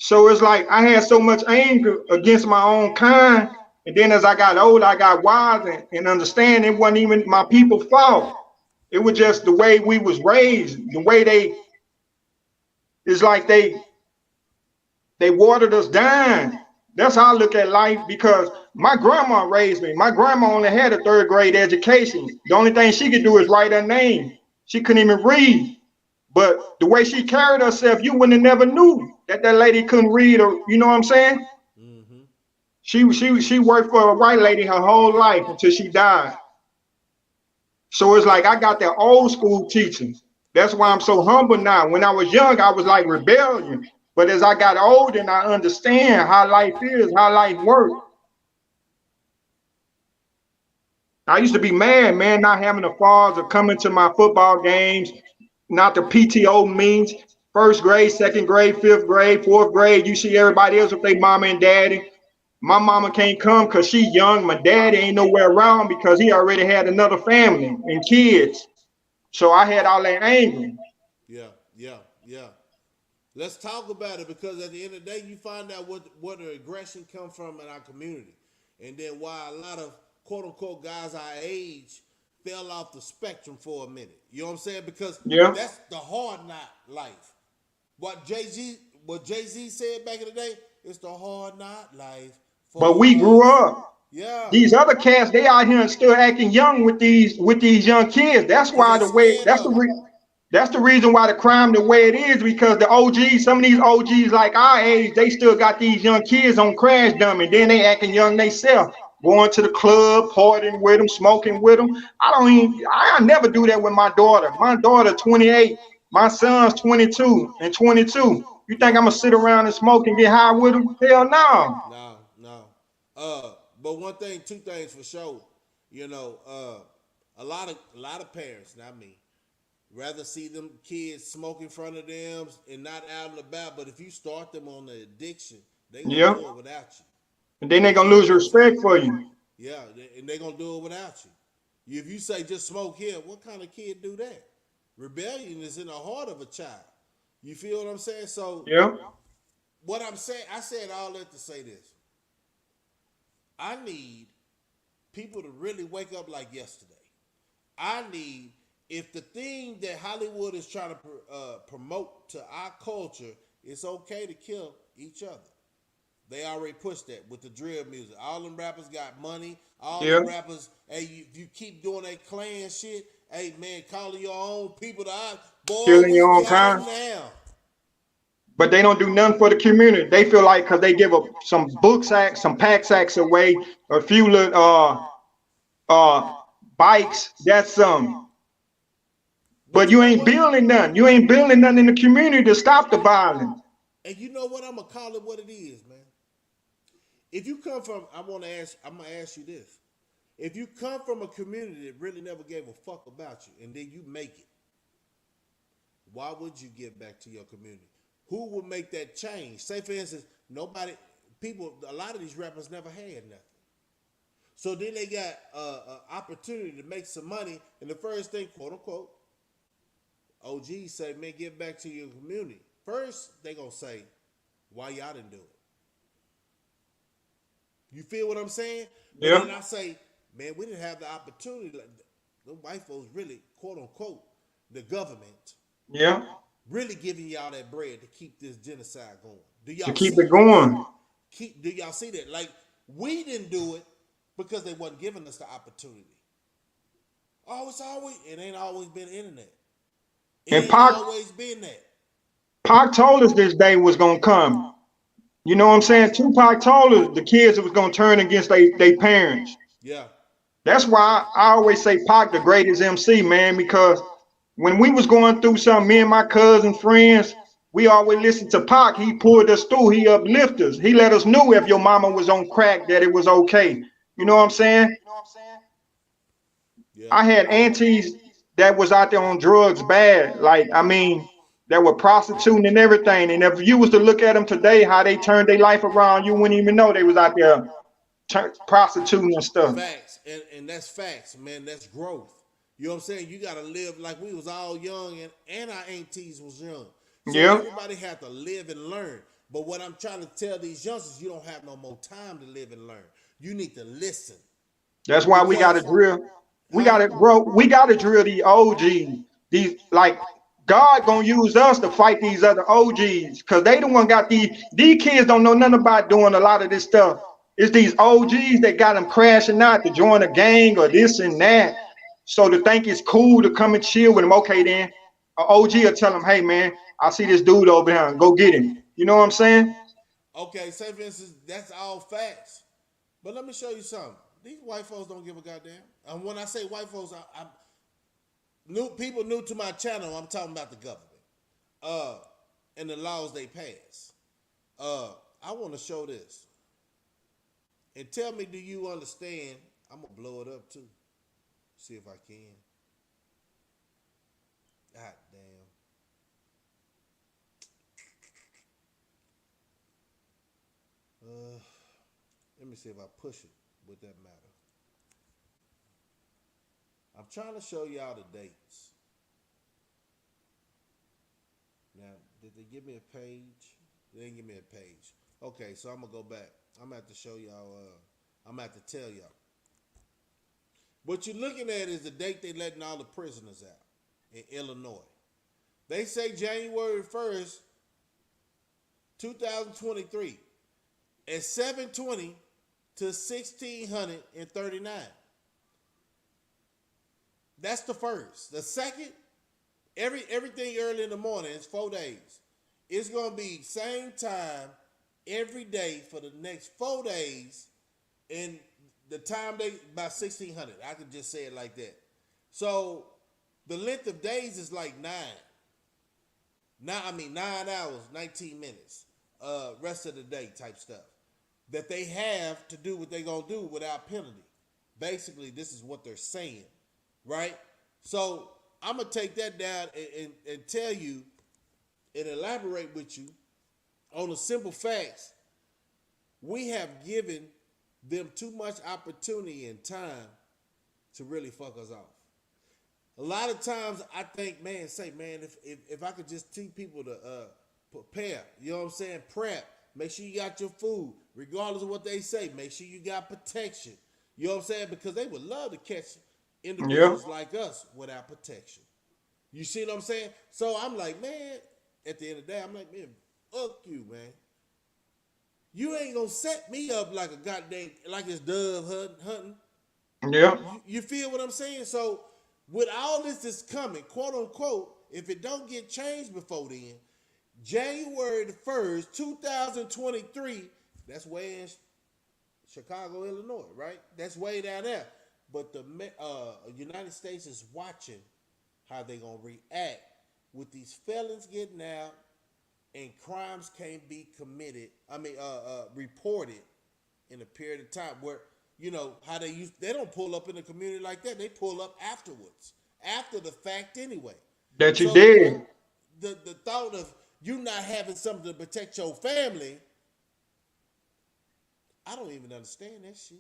So it's like I had so much anger against my own kind. And then as I got older, I got wise and understand it wasn't even my people's fault. It was just the way we was raised, the way it's like they watered us down. That's how I look at life because my grandma raised me. My grandma only had a 3rd grade education. The only thing she could do is write her name. She couldn't even read. But the way she carried herself, you wouldn't have never knew that lady couldn't read or you know what I'm saying? Mm-hmm. She worked for a white lady her whole life until she died. So it's like I got that old school teaching. That's why I'm so humble now. When I was young, I was like rebellion. But as I got older and I understand how life is, how life works, I used to be mad, man, not having a father coming to my football games, not the PTO meetings, 1st grade, 2nd grade, 5th grade, 4th grade. You see everybody else with their mama and daddy. My mama can't come because she young. My daddy ain't nowhere around because he already had another family and kids. So I had all that anger. Yeah. Yeah. Yeah. Let's talk about it because at the end of the day, you find out what the aggression come from in our community, and then why a lot of quote unquote guys our age fell off the spectrum for a minute. You know what I'm saying? Because Yeah. that's the hard knock life. What Jay Z said back in the day, it's the hard knock life But for we grew us. up. Yeah, These other cats, they out here and still acting young with these young kids. That's because why they scared of it. that's the reason why the crime the way it is because the OGs, some of these OGs like our age, they still got these young kids on crash dumb and then they acting young themselves, going to the club, partying with them, smoking with them. I never do that with my daughter. My daughter 28, my son's 22 and 22. You think Yeah. I'm gonna sit around and smoke and get high with them? Hell no. No, no. But one thing, two things for sure. A lot of parents, not me, Rather see them kids smoke in front of them and not out and about. But if you start them on the addiction, they gonna Yeah. do it without you. And then they You gonna feel lose what I'm saying? respect for you. Yeah, and they gonna do it without you. If you say just smoke here, what kind of kid do that? Rebellion is in the heart of a child. You feel what I'm saying? So Yeah. what I'm saying, I said all that to say this. I need people to really wake up like yesterday. I need, if the thing that Hollywood is trying to promote to our culture, it's okay to kill each other. They already pushed that with the drill music. All them rappers got money. All Yeah. them rappers, hey, you keep doing that clan shit, hey man, calling your own people to out, boy, Killing we your own got kind. them now. But they don't do nothing for the community. They feel like because they give up some book sacks, some pack sacks away, a few little uh bikes, that's some. But But you you know ain't what? building nothing. You ain't building nothing in the community to stop the violence. And you know what? I'm gonna call it what it is, man. If you come from, I'm gonna ask you this. If you come from a community that really never gave a fuck about you, and then you make it, why would you give back to your community? Who would make that change? Say, for instance, nobody, people, a lot of these rappers never had nothing. So then they got an opportunity to make some money, and the first thing, quote unquote, OGs say, man, give back to your community. First, they gonna say, why y'all didn't do it? You feel what I'm saying? But Yeah. then I say, man, we didn't have the opportunity. Like, the white folks really, quote unquote, the government Yeah. really giving y'all that bread to keep this genocide going. Do To y'all keep see it that? going. Do y'all see that? Like, we didn't do it because they wasn't giving us the opportunity. Oh, it ain't always been internet. It And ain't always been that. Pac told us this day was gonna come. You know what I'm saying? Tupac told us the kids was gonna turn against they parents. Yeah. That's why I always say Pac the greatest MC, man, because when we was going through something, me and my cousin friends, we always listened to Pac. He pulled us through. He uplifted us. He let us know if your mama was on crack that it was okay. You know what I'm saying? Yeah. I had Yeah. aunties that was out there on drugs bad. Like, I mean, that were prostituting and everything. And if you was to look at them today, how they turned their life around, you wouldn't even know they was out there prostituting and stuff. Facts. And that's facts, man. That's growth. You know what I'm saying? You gotta live like we was all young and our aunties was young. So Yeah. everybody had to live and learn. But what I'm trying to tell these youngsters, you don't have no more time to live and learn. You need to listen. That's why we got to Because drill. We got huh? to, bro. We got to drill these OGs. These like God gonna use us to fight these other OGs because they the one got these kids don't know nothing about doing a lot of this stuff. It's these OGs that got them crashing out to join a gang or this and that. So to think it's cool to come and chill with them. Okay, then an OG will tell them, hey man, I see this dude over here. Go get him. You know what I'm saying? Okay, say for instance, that's all facts. But let me show you something. These white folks don't give a goddamn. And when I say white folks, I new people new to my channel. I'm talking about the government, and the laws they pass. I want to show this, and tell me, do you understand? I'm gonna blow it up too. See if I can. God damn. Let me see if I push it with that matter. I'm trying to show y'all the dates. Now, did they give me a page? They didn't give me a page. Okay, so I'm gonna go back. I'm gonna have to show y'all. I'm gonna have to tell y'all. What you're looking at is the date they letting all the prisoners out in Illinois. They say January 1st, 2023, at 7:20 to 1639. That's the first. The second, everything early in the morning is 4 days. It's gonna be same time every day for the next 4 days, and the time they by 1600. I could just say it like that. So the length of days is like 9 hours, 19 minutes. Rest of the day type stuff that they have to do what they gonna do without penalty. Basically, this is what they're saying, right? So I'm gonna take that down and tell you and elaborate with you on the simple facts. We have given them too much opportunity and time to really fuck us off. A lot of times I think, man, if I could just teach people to prepare, you know what I'm saying? Prep. Make sure you got your food, regardless of what they say. Make sure you got protection. You know what I'm saying? Because they would love to catch individuals like us without protection. You see what I'm saying? So I'm like, man, at the end of the day, I'm like, man, fuck you, man. You ain't gonna set me up like a goddamn, like it's dove hunting. Yeah. You feel what I'm saying? So with all this that's coming, quote unquote, if it don't get changed before then, January the 1st, 2023, that's way in Chicago, Illinois, right? That's way down there. But the United States is watching how they gonna react with these felons getting out and crimes can't be committed. Reported in a period of time where how they don't pull up in the community like that. They pull up afterwards, after the fact anyway. That you did. The thought of you not having something to protect your family, I don't even understand that shit.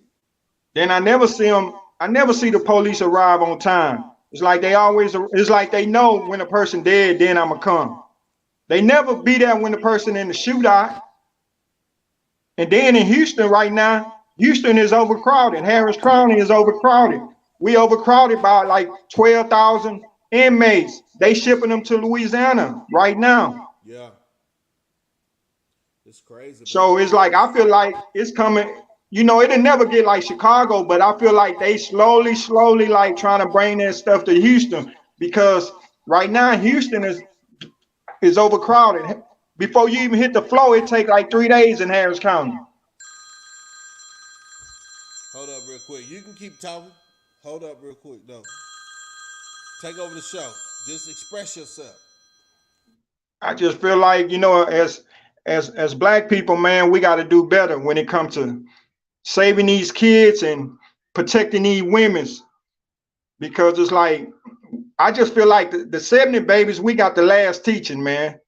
Then I never see them. I never see the police arrive on time. It's like they know when a person dead, then I'ma come. They never be there when the person in the shootout. And then in Houston right now, Houston is overcrowded. Harris County is overcrowded. We overcrowded by like 12,000 inmates. They shipping them to Louisiana right now. Yeah. It's crazy. So it's like, I feel like it's coming, it'll never get like Chicago, but I feel like they slowly like trying to bring that stuff to Houston, because right now Houston is overcrowded. Before you even hit the floor, it takes like 3 days in Harris County. Hold up real quick. You can keep talking. Hold up real quick. No. Take over the show. Just express yourself. I just feel like, as black people, man, we got to do better when it comes to saving these kids and protecting these women's, because it's like, I just feel like the 70 babies, we got the last teaching, man.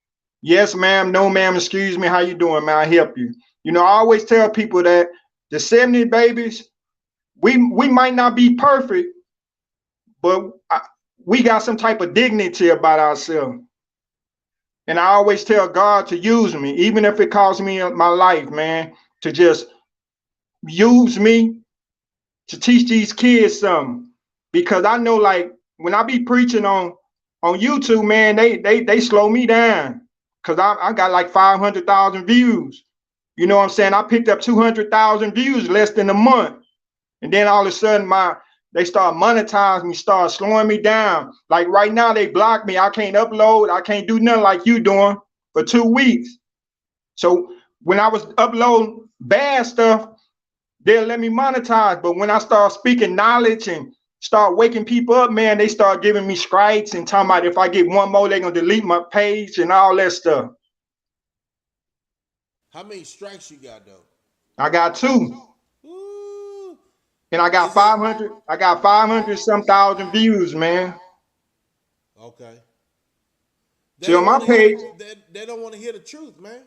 Yes, ma'am. No, ma'am. Excuse me. How you doing, man? I help you. I always tell people that the 70 babies, we might not be perfect, but we got some type of dignity about ourselves. And I always tell God to use me, even if it costs me my life, man, to just use me to teach these kids something. Because I know, like, when I be preaching on YouTube, man, they slow me down, because I got like 500,000 views. You know what I'm saying? I picked up 200,000 views less than a month. And then all of a sudden they start monetizing me, start slowing me down. Like right now they block me. I can't upload. I can't do nothing like you doing for 2 weeks. So when I was uploading bad stuff, they'll let me monetize. But when I start speaking knowledge and start waking people up, man, they start giving me strikes and talking about if I get one more, they're going to delete my page and all that stuff. How many strikes you got, though? I got 2. Ooh. And I got 500. I got 500 some thousand views, man. Okay. See, on my page, they don't want to hear the truth, man.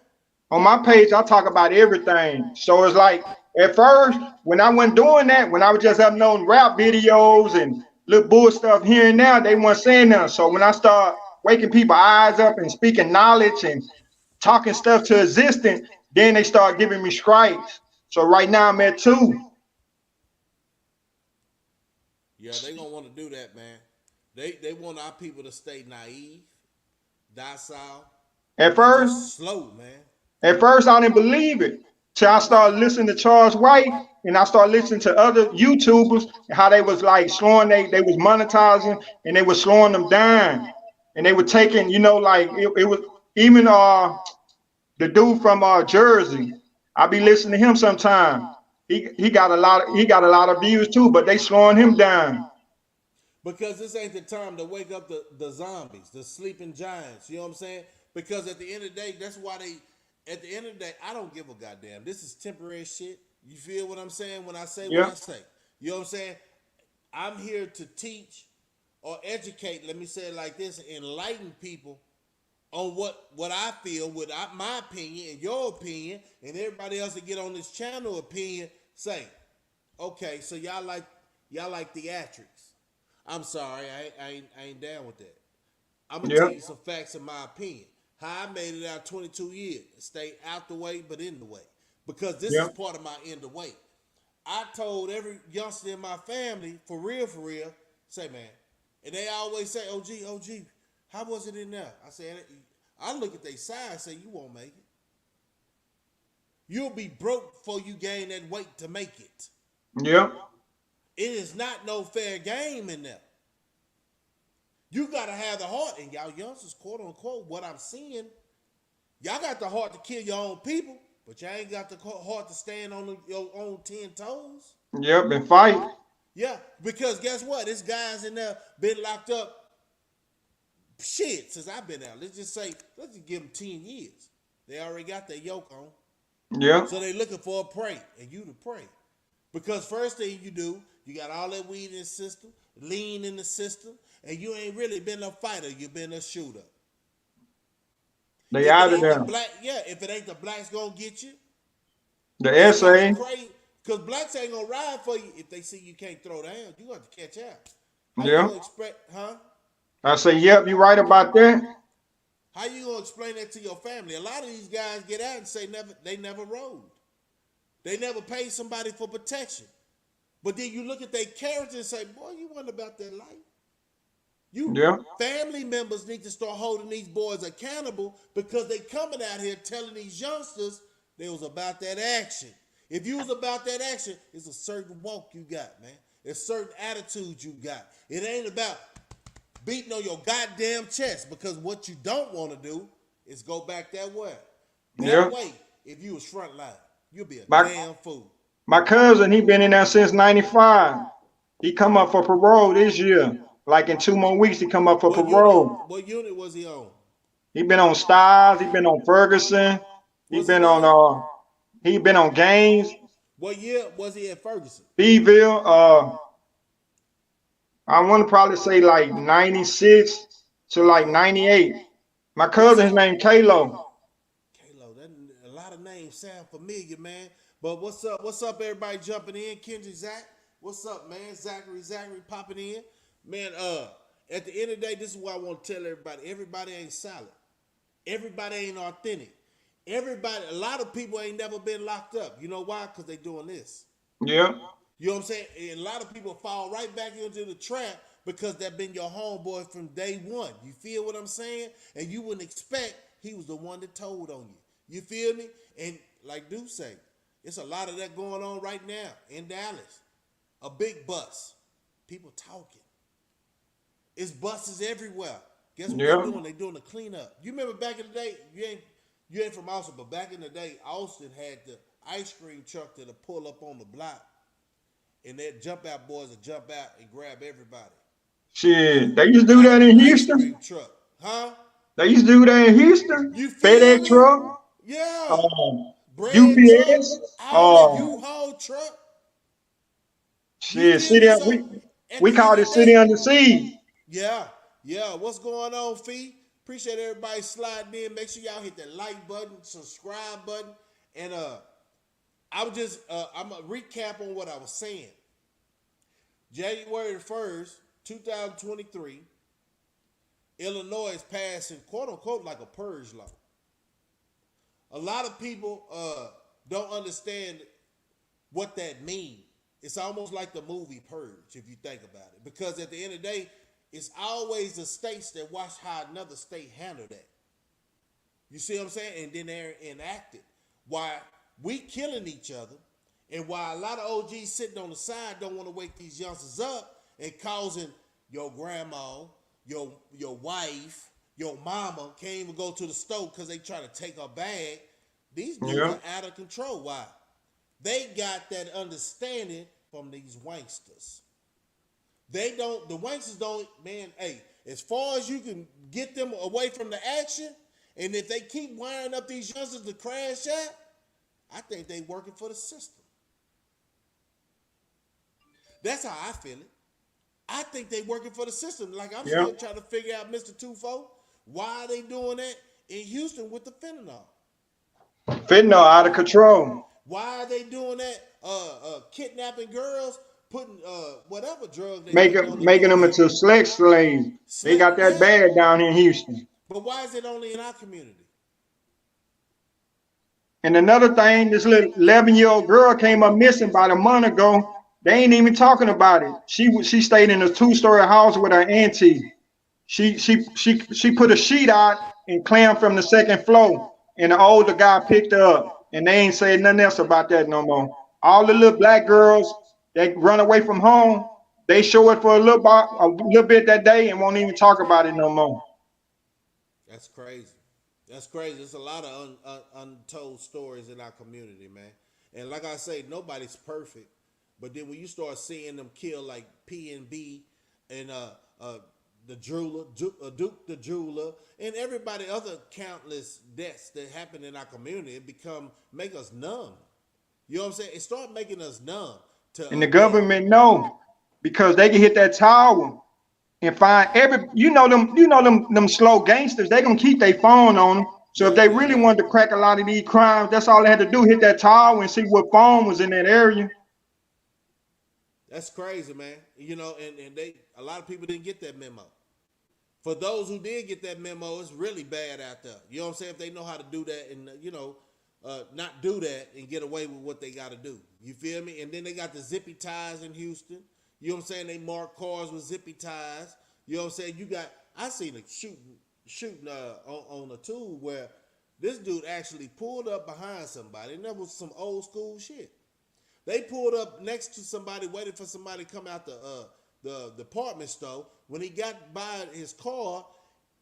On my page, I talk about everything. So it's like, at first, when I wasn't doing that, when I was just uploading rap videos and little bull stuff here and there, they weren't saying nothing. So when I start waking people's eyes up and speaking knowledge and talking stuff to existence, then they start giving me strikes. So right now I'm at 2. Yeah, they gonna want to do that, man. They want our people to stay naive, docile. At first, slow, man. At first, I didn't believe it till I started listening to Charles White, and I started listening to other YouTubers and how they was like slowing, they was monetizing and they was slowing them down, and they were taking, like it was even the dude from Jersey. I be listening to him sometime. He got a lot of views too, but they slowing him down. Because this ain't the time to wake up the zombies, the sleeping giants. You know what I'm saying? Because at the end of the day, that's why at the end of the day, I don't give a goddamn. This is temporary shit. You feel what I'm saying when I say what I say? You know what I'm saying? I'm here to teach or educate, let me say it like this, enlighten people on what I feel, with my opinion and your opinion, and everybody else that get on this channel opinion, say, okay, so y'all like theatrics. I'm sorry, I ain't down with that. I'm gonna tell Yep. you some facts in my opinion. How I made it out 22 years. Stay out the way, but in the way. Because this is Yep. part of my in the way. I told every youngster in my family, for real, say, man, and they always say, OG, how was it in there? I said, I look at their side and say, you won't make it. You'll be broke before you gain that weight to make it. Yep. It is not no fair game in there. You got to have the heart, and y'all youngsters, quote unquote, what I'm seeing, y'all got the heart to kill your own people, but y'all ain't got the heart to stand on your own 10 toes. Yep. And fight. Yeah, because guess what? This guy's in there been locked up shit since I've been out. Let's just give them 10 years. They already got their yoke on. Yep. So they looking for a prey, and you to prey. Because first thing you do, you got all that weed in the system, lean in the system, and you ain't really been a fighter, you been a shooter. They out of there. If it ain't the blacks gonna get you, The it's gonna essay. be crazy. Because blacks ain't gonna ride for you if they see you can't throw down. You got to catch out. How you Yeah. gonna expect, huh? I say, yep, you right about that. How you gonna explain that to your family? A lot of these guys get out and say they never rode. They never paid somebody for protection. But then you look at their character and say, boy, you wasn't about that life. Yeah. Family members need to start holding these boys accountable because they coming out here telling these youngsters they was about that action. If you was about that action, it's a certain walk you got, man. It's certain attitude you got. It ain't about beating on your goddamn chest, because what you don't want to do is go back that way. Yeah. That way, if you was front line, you'll be a My damn fool. my cousin, he been in there since '95. He come up for parole this year. Like in 2 more weeks, he come up for parole. What unit was he on? He been on Styles. He been on Ferguson. He What's his been name? on he been on Gaines, What year was he at Ferguson? Beeville. I want to probably say like '96 to like Okay. '98. My What's cousin, his name Kalo. Kalo? That a lot of names sound familiar, man. But what's up? What's up, everybody jumping in? Kendrick, Zach. What's up, man? Zachary popping in. Man, at the end of the day, this is what I want to tell everybody. Everybody ain't solid. Everybody ain't authentic. A lot of people ain't never been locked up. You know why? Because they doing this. Yeah. You know what I'm saying? And a lot of people fall right back into the trap because that been your homeboy from day one. You feel what I'm saying? And you wouldn't expect he was the one that told on you. You feel me? And like Duke say, it's a lot of that going on right now in Dallas. A big bus. People talking. It's buses everywhere. Guess what Yeah. they're doing? They're doing the cleanup. You remember back in the day, you ain't from Austin, but back in the day, Austin had the ice cream truck that'll pull up on the block, and that jump out boys will jump out and grab everybody. Shit, they used to do Out of that the in ice Houston. cream truck. Huh? They used to do that in Houston. You feel FedEx me? truck, Yeah. um, Bread truck, UPS, all that U-Haul truck. You shit, feel me? city. So at We the end called of it the city day, under siege. yeah. What's going on, Fee? Appreciate everybody sliding in. Make sure y'all hit that like button, subscribe button, and I'm gonna recap on what I was saying. January 1st, 2023, Illinois is passing quote unquote like a purge law. A lot of people don't understand what that means. It's almost like the movie Purge, if you think about it. Because at the end of the day, it's always the states that watch how another state handle that. You see what I'm saying? And then they're enacted. Why we killing each other, and why a lot of OGs sitting on the side don't want to wake these youngsters up and causing your grandma, your wife, your mama can't even go to the store because they try to take her bag. These dudes Yeah. are out of control. Why? They got that understanding from these wanksters. The wanksters don't, man, hey, as far as you can get them away from the action, and if they keep wiring up these youngsters to crash out, I think they working for the system. That's how I feel it. I think they working for the system. Like I'm Yeah. still trying to figure out, Mr. Tufo, why are they doing that in Houston with the fentanyl? Fentanyl out of control. Why are they doing that? Kidnapping girls, putting whatever drug they putting on the Making them girls. into sex slaves. They got that Yeah. bad down here in Houston. But why is it only in our community? And another thing, this little 11-year-old girl came up missing about a month ago. They ain't even talking about it. She stayed in a 2-story house with her auntie. She put a sheet out and clammed from the second floor. And the older guy picked her up. And they ain't saying nothing else about that no more. All the little black girls that run away from home, they show it for a little bit that day and won't even talk about it no more. That's crazy. That's crazy. There's a lot of untold stories in our community, man. And like I say, nobody's perfect. But then when you start seeing them kill like PNB and the jeweler, Duke the jeweler, and everybody other countless deaths that happen in our community, it make us numb. You know what I'm saying? It start making us numb to And the death. government know because they can hit that tower and find them slow gangsters, they gonna keep their phone on them. So if Yeah, they yeah, really yeah. wanted to crack a lot of these crimes, that's all they had to do, hit that tower and see what phone was in that area. That's crazy, man. You know, and a lot of people didn't get that memo. For those who did get that memo, it's really bad out there. You know what I'm saying? If they know how to do that and, not do that and get away with what they got to do. You feel me? And then they got the zippy ties in Houston. You know what I'm saying? They mark cars with zippy ties. You know what I'm saying? I seen a shooting on a tube where this dude actually pulled up behind somebody. And that was some old school shit. They pulled up next to somebody, waiting for somebody to come out the department store. When he got by his car,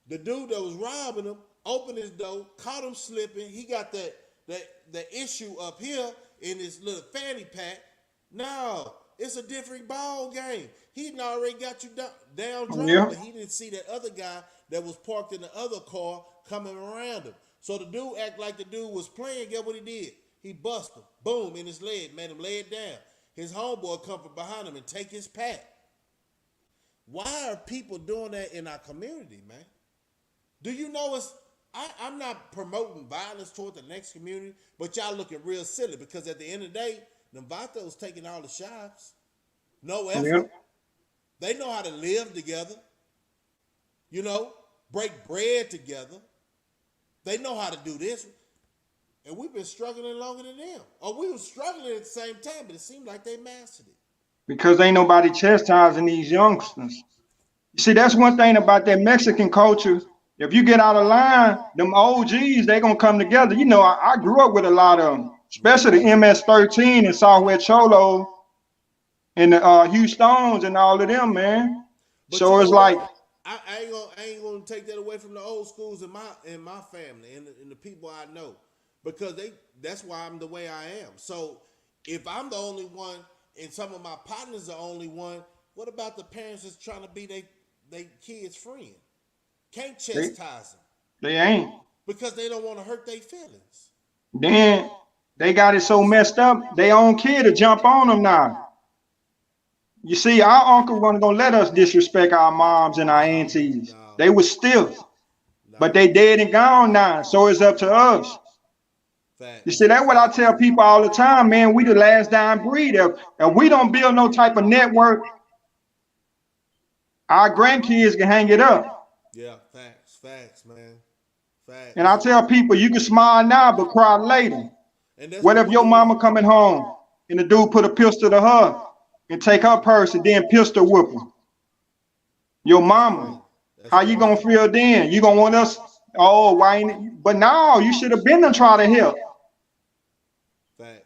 the dude that was robbing him opened his door, caught him slipping. He got that issue up here in his little fanny pack. No, it's a different ball game. He done already got you down Yeah. but he didn't see that other guy that was parked in the other car coming around him. So the dude act like the dude was playing. Get what he did? He bust him. Boom, in his leg. Made him lay it down. His homeboy come from behind him and take his pack. Why are people doing that in our community, man? Do you know I'm not promoting violence toward the next community, but y'all looking real silly because at the end of the day, them Vatos taking all the shots. No effort. Yeah. They know how to live together. Break bread together. They know how to do this. And we've been struggling longer than them. Or we were struggling at the same time, but it seemed like they mastered it. Because ain't nobody chastising these youngsters. See, that's one thing about that Mexican culture. If you get out of line, them OGs, they gonna come together. I grew up with a lot of them, Yeah. especially the MS-13 and Southwest Cholo and the Houstons and all of them, man. But you So it's know like, what? I ain't gonna take that away from the old schools in my family and the people I know, because that's why I'm the way I am. So if I'm the only one and some of my partners are the only one, what about the parents that's trying to be they kids' friend? Can't chastise them they ain't. because they don't want to hurt their feelings. Then they got it so messed up, they own kid to jump on them now. You see, our uncle wasn't gonna let us disrespect our moms and our No, aunties. no, They was stiff, but no. they dead and gone now. So it's up to us. You Facts, see, that's what I facts. tell people all the time, man. We the last dying breed. If we don't build no type of network, our grandkids can hang it up. Yeah, facts, man. And I Facts. tell people, you can smile now, but cry later. And that's What what if we your doing. mama coming home and the dude put a pistol to her and take her purse and then pistol whip her? Your That's crazy. mama. That's How you gonna crazy. feel then? You gonna want us? Oh, why ain't? But now you should have been to try to help. Facts.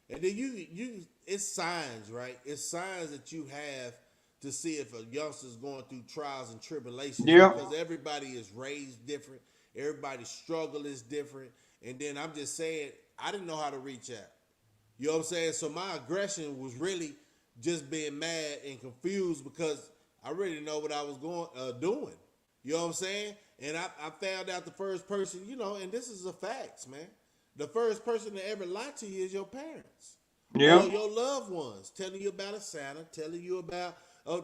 And then it's signs, right? It's signs that you have to see if a youngster's going through trials and tribulations, Yeah. because everybody is raised different. Everybody's struggle is different. And then I'm just saying, I didn't know how to reach out. You know what I'm saying? So my aggression was really just being mad and confused because I really didn't know what I was doing. You know what I'm saying? And I found out the first person, and this is a facts, man. The first person to ever lie to you is your parents or Yeah. your loved ones, telling you about a Santa, telling you about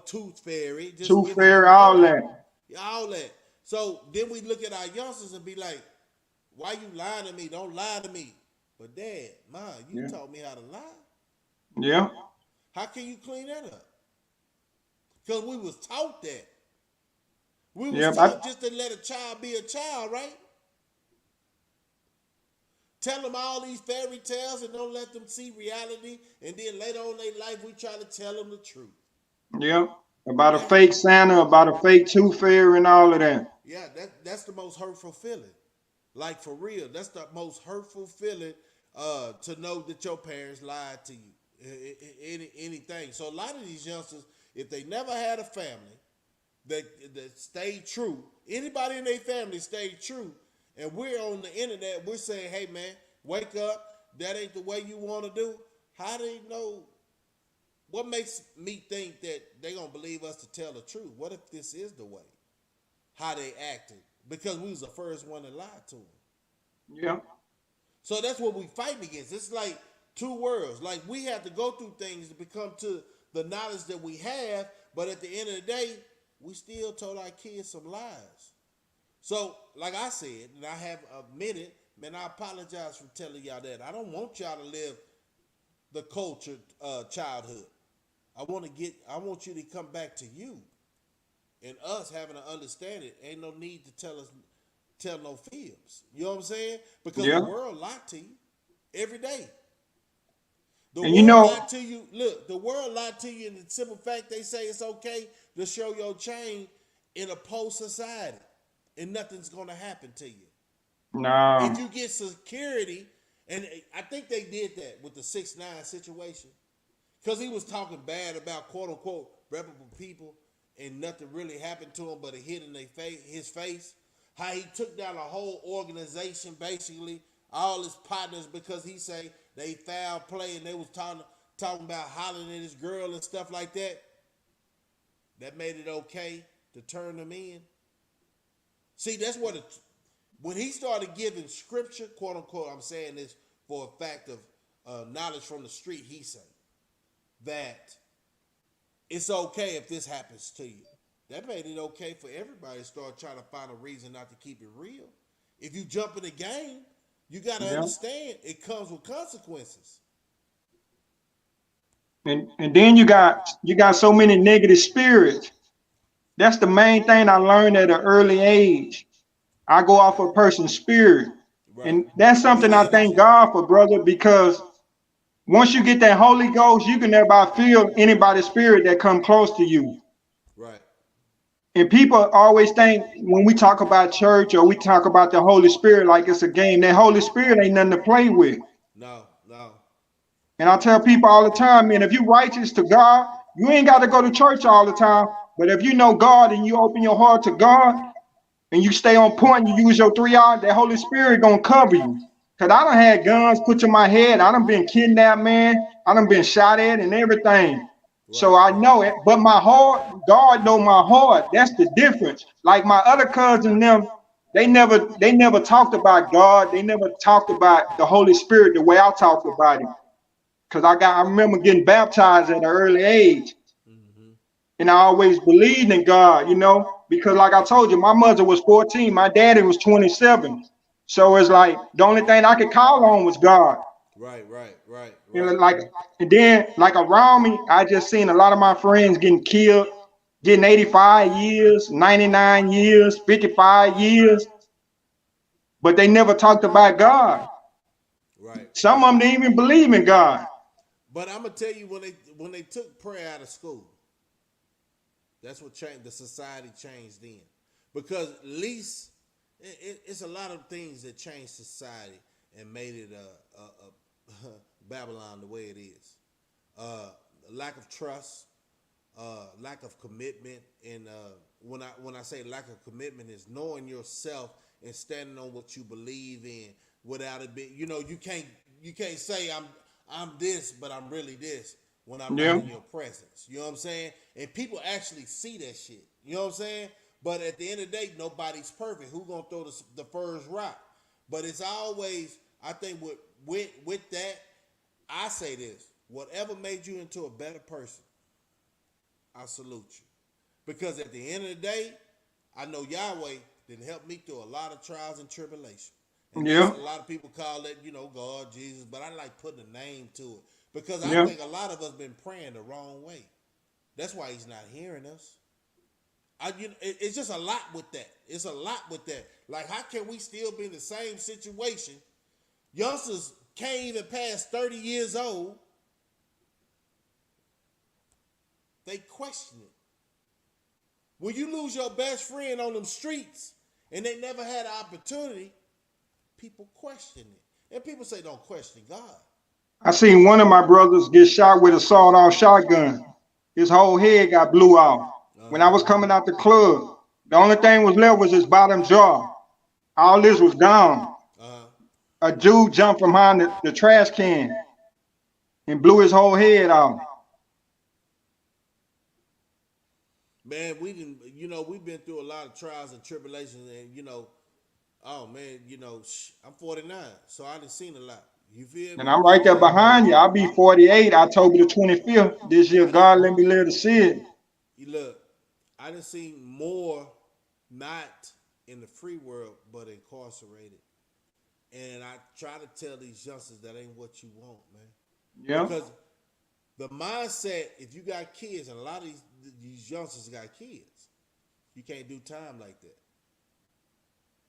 tooth fairy, just Tooth giving fairy, you all money, that. all that. So then we look at our youngsters and be like, why you lying to me? Don't lie to me. But Dad, Mom, you Yeah. taught me how to lie. Yeah. How can you clean that up? Because we was taught that. We was Yeah. taught just to let a child be a child, right? Tell them all these fairy tales and don't let them see reality. And then later on in their life, we try to tell them the truth. Yeah. About a That, fake Santa, about a fake tooth fairy and all of that. yeah, that's the most hurtful feeling. Like for real, that's the most hurtful feeling to know that your parents lied to you. Anything. So a lot of these youngsters, if they never had a family that stayed true, anybody in their family stayed true, and we're on the internet, we're saying, hey man, wake up, that ain't the way you want to do. How do they know? What makes me think that they gonna believe us to tell the truth? What if this is the way? How they acted? Because we was the first one to lie to them. Yeah. So that's what we fighting against. It's like two worlds. Like we have to go through things to become to the knowledge that we have, but at the end of the day, we still told our kids some lies. So, like I said, and I have admitted, man, I apologize for telling y'all that. I don't want y'all to live the cultured childhood. I want you to come back to you and us having to understand it. Ain't no need to tell no fibs. You know what I'm saying? Because Yeah. the world lied to you every day. The And you world know, lied to you. Look, the world lied to you in the simple fact they say it's okay to show your chain in a post society, and nothing's gonna happen to you. If nah. you get security, and I think they did that with the 6ix9ine situation, because he was talking bad about quote unquote reputable people, and nothing really happened to him but a hit in his face. How he took down a whole organization, basically all his partners, because he say they foul play and they was talking about hollering at his girl and stuff like that. That made it okay to turn them in. See, that's what when he started giving scripture, quote unquote, I'm saying this for a fact of knowledge from the street, he said that it's okay if this happens to you. That made it okay for everybody to start trying to find a reason not to keep it real. If you jump in the game, you got to Yeah. understand it comes with consequences. And then you got so many negative spirits. That's the main thing I learned at an early age. I go off a person's spirit. Right. And that's Your something I thank energy. God for, brother, because once you get that Holy Ghost, you can never feel anybody's spirit that come close to you. Right. And people always think when we talk about church or we talk about the Holy Spirit like it's a game, that Holy Spirit ain't nothing to play with. No, no. And I tell people all the time, man, if you righteous to God, you ain't got to go to church all the time. But if you know God and you open your heart to God and you stay on point and you use your 3 hours, that Holy Spirit gonna cover you. Cause I done had guns put to my head. I done been kidnapped, man. I done been shot at and everything. So Right, I right. know it. But my heart, God know my heart. That's the difference. Like my other cousins, them, they never talked about God. They never talked about the Holy Spirit the way I talked about it. Cause I remember getting baptized at an early age. Mm-hmm. And I always believed in God, because like I told you, my mother was 14, my daddy was 27. So it's like the only thing I could call on was God. Right, right, right, You know, right. like, and then like around me, I just seen a lot of my friends getting killed, getting 85 years, 99 years, 55 years, but they never talked about God. Right, Some right. of them didn't even believe in God. But I'm gonna tell you when they took prayer out of school, that's what changed. The society changed then, because at least it's a lot of things that changed society and made it Babylon the way it is. Uh, Lack of trust, lack of commitment, and when I say lack of commitment is knowing yourself and standing on what you believe in without it being. You can't say I'm this, but I'm really this when I'm not Yeah. in your presence. You know what I'm saying? And people actually see that shit. You know what I'm saying? But at the end of the day, nobody's perfect. Who gonna throw the first rock? But it's always, I think, with that, I say this: whatever made you into a better person, I salute you. Because at the end of the day, I know Yahweh didn't help me through a lot of trials and tribulation. And that's Yeah, a lot of people call it, God, Jesus, but I like putting a name to it. Because I yeah. think a lot of us been praying the wrong way. That's why he's not hearing us. It's just a lot with that. It's a lot with that. Like, how can we still be in the same situation? Youngsters can't even pass 30 years old. They question it. When you lose your best friend on them streets and they never had an opportunity, people question it. And people say, don't question God. I seen one of my brothers get shot with a sawed-off shotgun. His whole head got blew off. When I was coming out the club, the only thing was left was his bottom jaw. All this was gone. Uh-huh. A dude jumped from behind the trash can and blew his whole head off. Man, we've been through a lot of trials and tribulations, and oh man, I'm 49, so I done seen a lot. You feel And me? I'm right there behind you. I'll be 48 October the 25th this year. God let me live to see it. You look, I done seen more, not in the free world, but incarcerated. And I try to tell these youngsters that ain't what you want, man. Yeah. Because the mindset, if you got kids, and a lot of these youngsters got kids, you can't do time like that.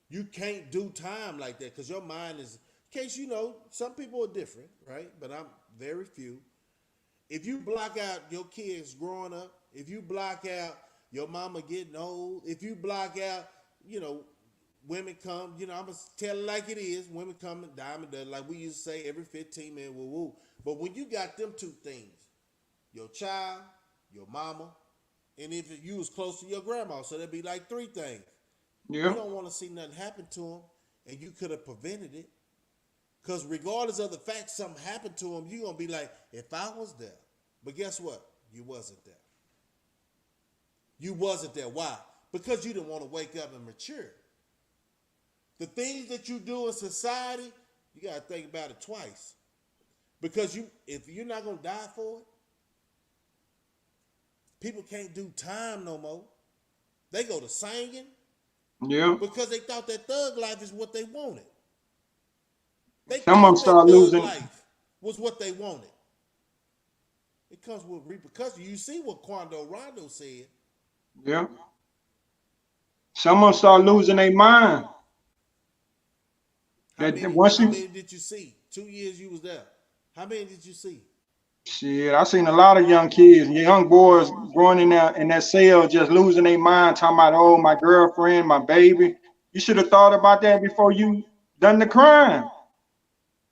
You can't do time like that because your mind is, in case some people are different, right? But I'm very few. If you block out your kids growing up, if you block out your mama getting old, if you block out, women come, I'm going to tell it like it is. Women come and diamond, like we used to say, every 15 minutes, woo woo. But when you got them two things, your child, your mama, and if you was close to your grandma, so there'd be like three things. Yeah. You don't want to see nothing happen to them, and you could have prevented it. Because regardless of the fact something happened to them, you're going to be like, if I was there. But guess what? You wasn't there. You wasn't there. Why? Because you didn't want to wake up and mature. The things that you do in society, you got to think about it twice. Because if you're not going to die for it, people can't do time no more. They go to singing. Yeah. Because they thought that thug life is what they wanted. They Some of them thought that start thug losing. life was what they wanted. It comes with repercussions. You see what Quando Rondo said. Yeah. Some of them start losing their mind. How many did you see? 2 years you was there. How many did you see? Shit, I seen a lot of young kids, young boys growing in that cell, just losing their mind, talking about, oh, my girlfriend, my baby. You should have thought about that before you done the crime.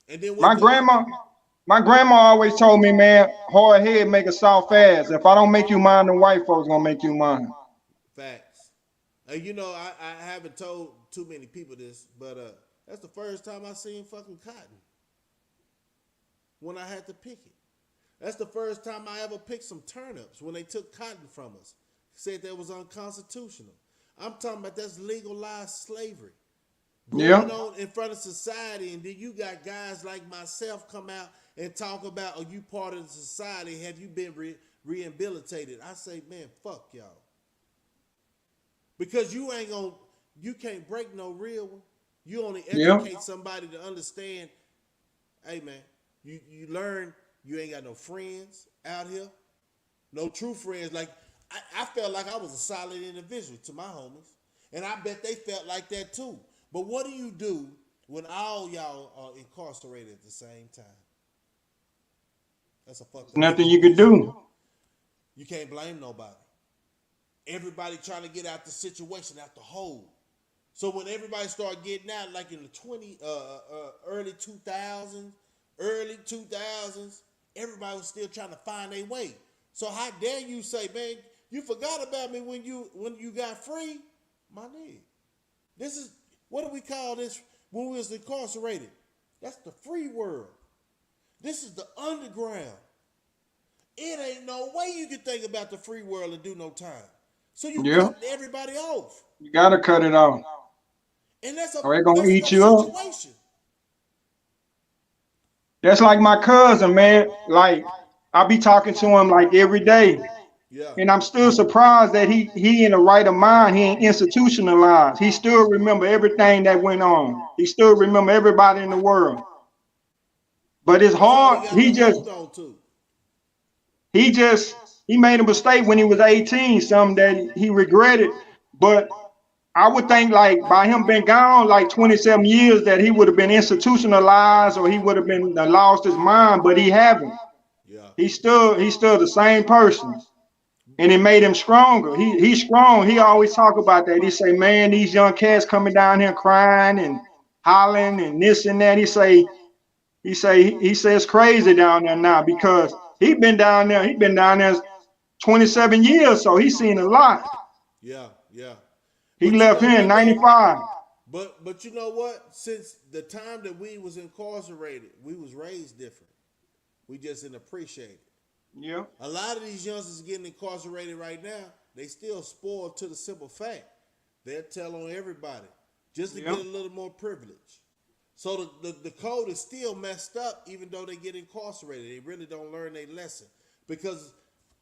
And then My grandma always told me, man, hard head make a soft ass. If I don't make you mine, the white folks gonna make you mine. Facts. I haven't told too many people this, but that's the first time I seen fucking cotton. When I had to pick it. That's the first time I ever picked some turnips when they took cotton from us. Said that was unconstitutional. I'm talking about that's legalized slavery. Going on in front of society, and then you got guys like myself come out and talk about, are you part of the society? Have you been rehabilitated? I say, man, fuck y'all. Because you can't break no real one. You only educate somebody to understand, hey man, you learn you ain't got no friends out here. No true friends. Like, I felt like I was a solid individual to my homies. And I bet they felt like that too. But what do you do when all y'all are incarcerated at the same time? That's a fucked up Nothing situation. you could do. You can't blame nobody. Everybody trying to get out the situation, out the hole. So when everybody started getting out, like in the early 2000s, everybody was still trying to find their way. So how dare you say, man, you forgot about me when you got free? My nigga. This is, what do we call this when we was incarcerated? That's the free world. This is the underground. It ain't no way you can think about the free world and do no time. So you cut everybody off. You gotta cut it off. And that's a Or they gonna messed eat up you up. situation. That's like my cousin, man. Like, I be talking to him like every day. Yeah. And I'm still surprised that he in the right of mind, he ain't institutionalized. He still remember everything that went on. He still remember everybody in the world. But it's That's all he hard. got to hold on to. He just he made a mistake when he was 18, something that he regretted. But I would think like by him being gone like 27 years that he would have been institutionalized or he would have been lost his mind, but he haven't. Yeah. He's still the same person. And it made him stronger. He's strong. He always talk about that. He say, man, these young cats coming down here crying and hollering and this and that. He says crazy down there now because he been down there 27 years, so he's seen a lot. Yeah. Yeah. He But you left know here in what though? 95. But you know what? Since the time that we was incarcerated, we was raised different. We just didn't appreciate it. Yeah. A lot of these youngsters getting incarcerated right now, they still spoiled to the simple fact they'll tell on everybody just to Yeah. get a little more privilege. So the code is still messed up even though they get incarcerated. They really don't learn their lesson because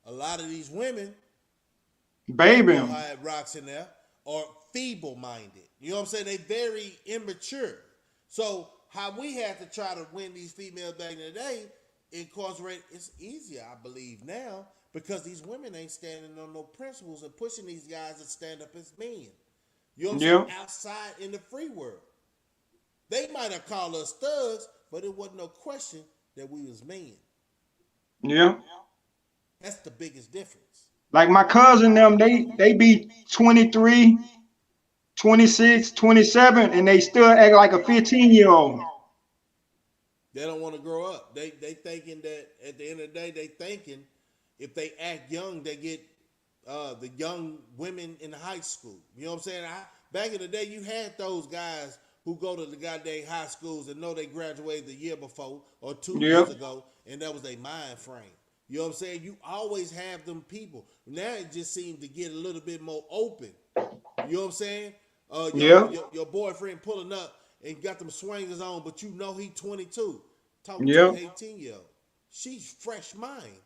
a lot of these women don't Baby. know how it rocks in there or feeble-minded. You know what I'm saying? They very immature. So how we had to try to win these females back in the day, incarcerate, it's easier, I believe, now because these women ain't standing on no principles and pushing these guys to stand up as men. You know what I'm Yeah. saying? Outside in the free world. They might have called us thugs, but it wasn't no question that we was men. Yeah. That's the biggest difference. Like my cousin them, they be 23, 26, 27, and they still act like a 15-year-old. They don't want to grow up. They thinking that at the end of the day, they thinking if they act young, they get the young women in high school. You know what I'm saying? Back in the day, you had those guys who go to the goddamn high schools and know they graduated the year before or 2 years Yep. ago, and that was their mind frame. You know what I'm saying? You always have them people. Now it just seems to get a little bit more open. You know what I'm saying? Yep. Your boyfriend pulling up and got them swingers on, but you know he 22, talking to an Yep. 18-year-old. She's fresh mind.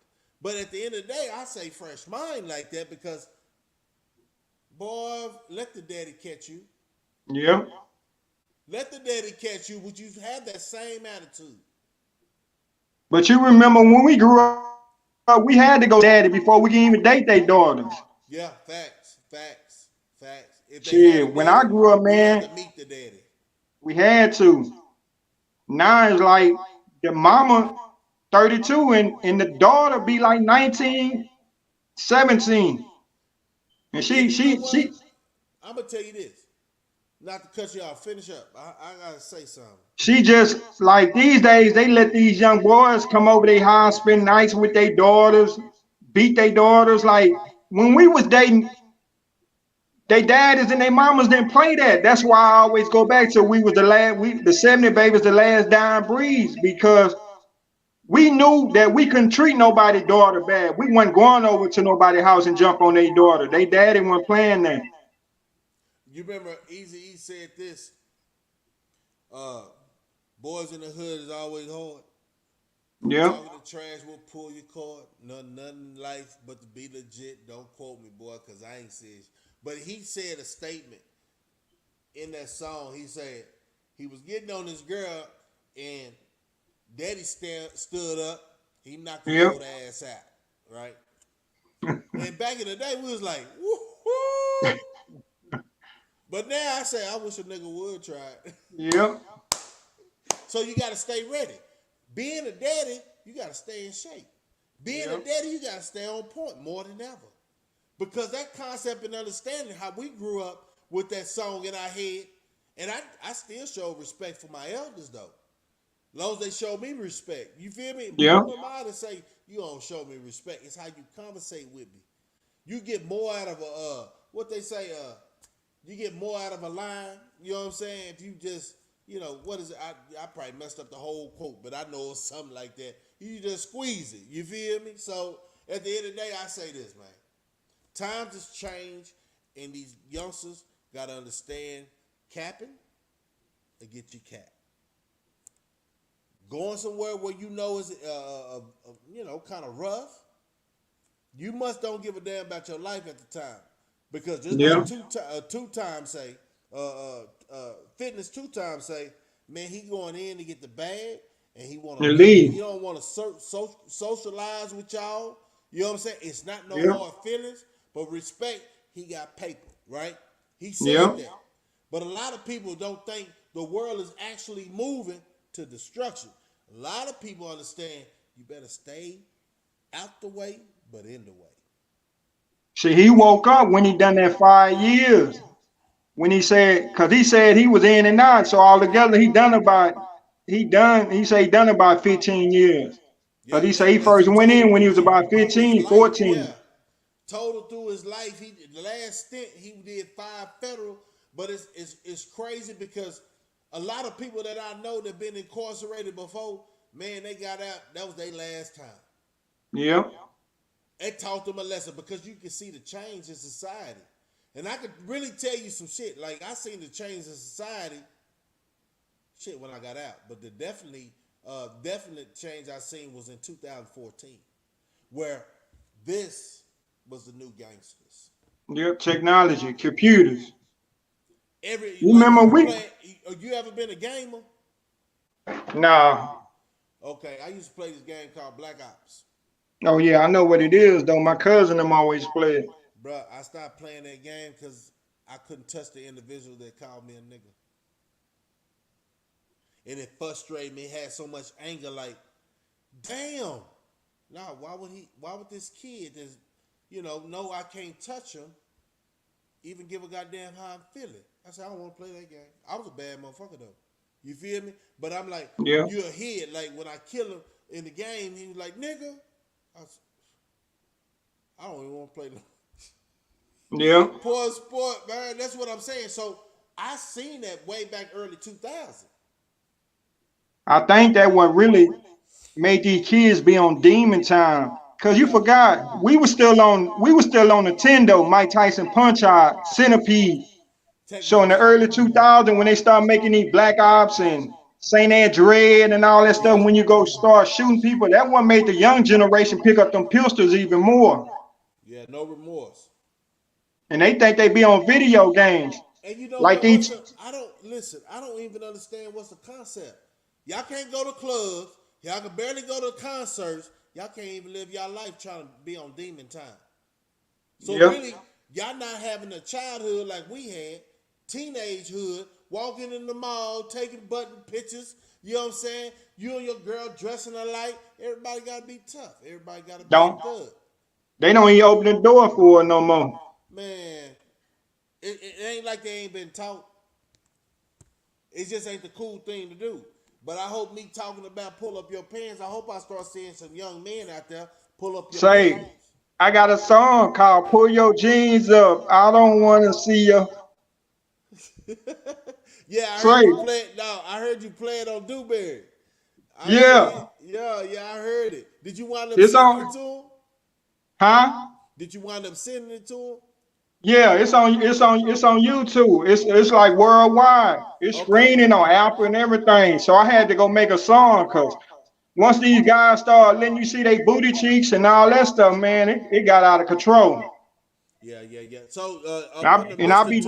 But at the end of the day, I say fresh mind like that because, boy, let the daddy catch you. Yep. Let the daddy catch you, but you have that same attitude. But you remember when we grew up, we had to go daddy before we can even date their daughters. Yeah, facts. If they had a Shit, when I daddy, grew up, we had man, to meet the daddy. we had to. Now it's like the mama 32 and the daughter be like 19, 17. And And you know what? she I'm gonna tell you this. Not to cut you off, finish up. I gotta say something. she just like these days they let these young boys come over their house, spend nights with their daughters, beat their daughters. Like when we was dating, they daddies and their mamas didn't play that. That's why I always go back to we was the last the 70 babies the last dying breeds because we knew that we couldn't treat nobody's daughter bad. We wasn't going over to nobody's house and jump on their daughter. They daddy wasn't playing that. You remember Easy E said this, uh, boys in the hood is always hard. Yeah. Talking to trash will pull your cord. Nothing in life but to be legit. Don't quote me, boy, because I ain't serious. But he said a statement in that song. He said he was getting on this girl and daddy stood up. He knocked the Yep. old ass out, right? And back in the day, we was like, woo-hoo. But now I say, I wish a nigga would try it. Yep. So you got to stay ready. Being a daddy, you got to stay in shape. Being a Yep. daddy, you got to stay on point more than ever. Because that concept and understanding how we grew up with that song in our head, and I still show respect for my elders, though. As long as they show me respect. You feel me? Yeah. Who am I to say you don't show me respect? It's how you conversate with me. You get more out of a, what they say, you get more out of a line, you know what I'm saying? If you just, what is it? I probably messed up the whole quote, but I know it's something like that. You just squeeze it, you feel me? So at the end of the day, I say this, man. Times has changed, and these youngsters got to understand capping or get you capped. Going somewhere where you know is, kind of rough, You must don't give a damn about your life at the time, because just like Yeah. two times say, fitness two times say, man, he going in to get the bag, and he want to And mingle. leave. He don't want to socialize with y'all. You know what I'm saying? It's not no Yeah. hard feelings, but respect. He got paper, right? He said Yeah. that. But a lot of people don't think the world is actually moving to destruction. A lot of people understand you better stay out the way, but in the way. See, he woke up when he done that 5 years. When he said, because he said he was in and out, so altogether he said he done about 15 years. Because Yeah, he said he that's a first went in total when he was about through his 15, life. Yeah, 14. total through his life. He the last stint he did 5 federal, but it's crazy because a lot of people that I know that been incarcerated before, man, they got out. That was their last time. Yeah. It taught them a lesson because you can see the change in society. And I could really tell you some shit. Like I seen the change in society, shit, when I got out. But the definite change I seen was in 2014, where this was the new gangsters. Yeah. Technology, computers. Every You like remember you we? play. You ever been a gamer? Nah. Okay, I used to play this game called Black Ops. Oh yeah, I know what it is though. My cousin them always play it. Bruh, I stopped playing that game because I couldn't touch the individual that called me a nigga. And it frustrated me. It had so much anger, like, damn. Nah, why would this kid that's, know I can't touch him, even give a goddamn how I'm feeling? I said, I don't want to play that game. I was a bad motherfucker though. You feel me? But I'm like, Yeah. you're a head. Like when I kill him in the game, he was like, nigga. I don't even want to play no Yeah. poor sport, man. That's what I'm saying. So I seen that way back early 2000. I think that what really made these kids be on demon time. Cause you Yeah. forgot we were still on Nintendo, Mike Tyson Punch Out, Centipede. So in the Technology. early 2000s, when they start making these Black Ops and Saint Dread and all that stuff, Yeah. when you go start shooting people, that one made the young generation pick up them pistols even more. Yeah, no remorse. And they think they be on video games. And you know Like what? these, I don't listen. I don't even understand what's the concept. Y'all can't go to clubs. Y'all can barely go to concerts. Y'all can't even live y'all life trying to be on demon time. So yeah, really, y'all not having a childhood like we had, teenagehood, walking in the mall, taking button pictures. You know what I'm saying? You and your girl dressing alike. Everybody gotta be tough. Everybody gotta be a don't thug. they don't even open the door for it no more. Man, it ain't like they ain't been taught. It just ain't the cool thing to do. But I hope me talking about pull up your pants, I hope I start seeing some young men out there pull up your Say, pants. I got a song called "Pull Your Jeans Up." I don't want to see you. Yeah, I heard Say, you play it. No, I heard you play it on Dewberry. I see yeah, it. Yeah, I heard it. Did you wind up it's sending it on, to him? huh? Did you wind up sending it to him? Yeah, it's on YouTube. It's like worldwide. It's Okay. screening on Apple and everything. So I had to go make a song because once these guys start letting you see their booty cheeks and all that stuff, man, it got out of control. Yeah. So And I be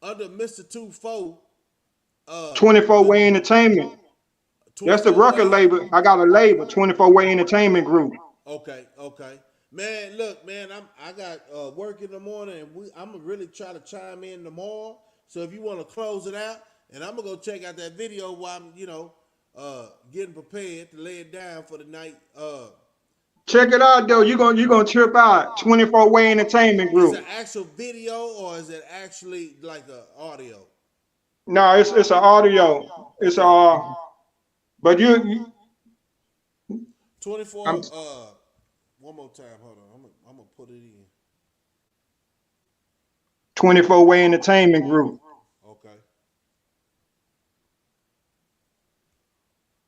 Under Mr. Two Four, 24 the Way Entertainment. That's the 24 record way. label. I got a label, 24 Way Entertainment Group. Okay. Man, look, man, I got work in the morning, and I'm gonna really try to chime in tomorrow. So if you want to close it out, and I'm gonna go check out that video while I'm, getting prepared to lay it down for the night. Check it out though. You gonna trip out. 24 Way Entertainment Is it Group. actual video or is it actually like a audio? No, it's an audio. It's Okay, but you 24. I'm One more time. Hold on. I'm gonna put it in. 24 Way Entertainment Group. Okay.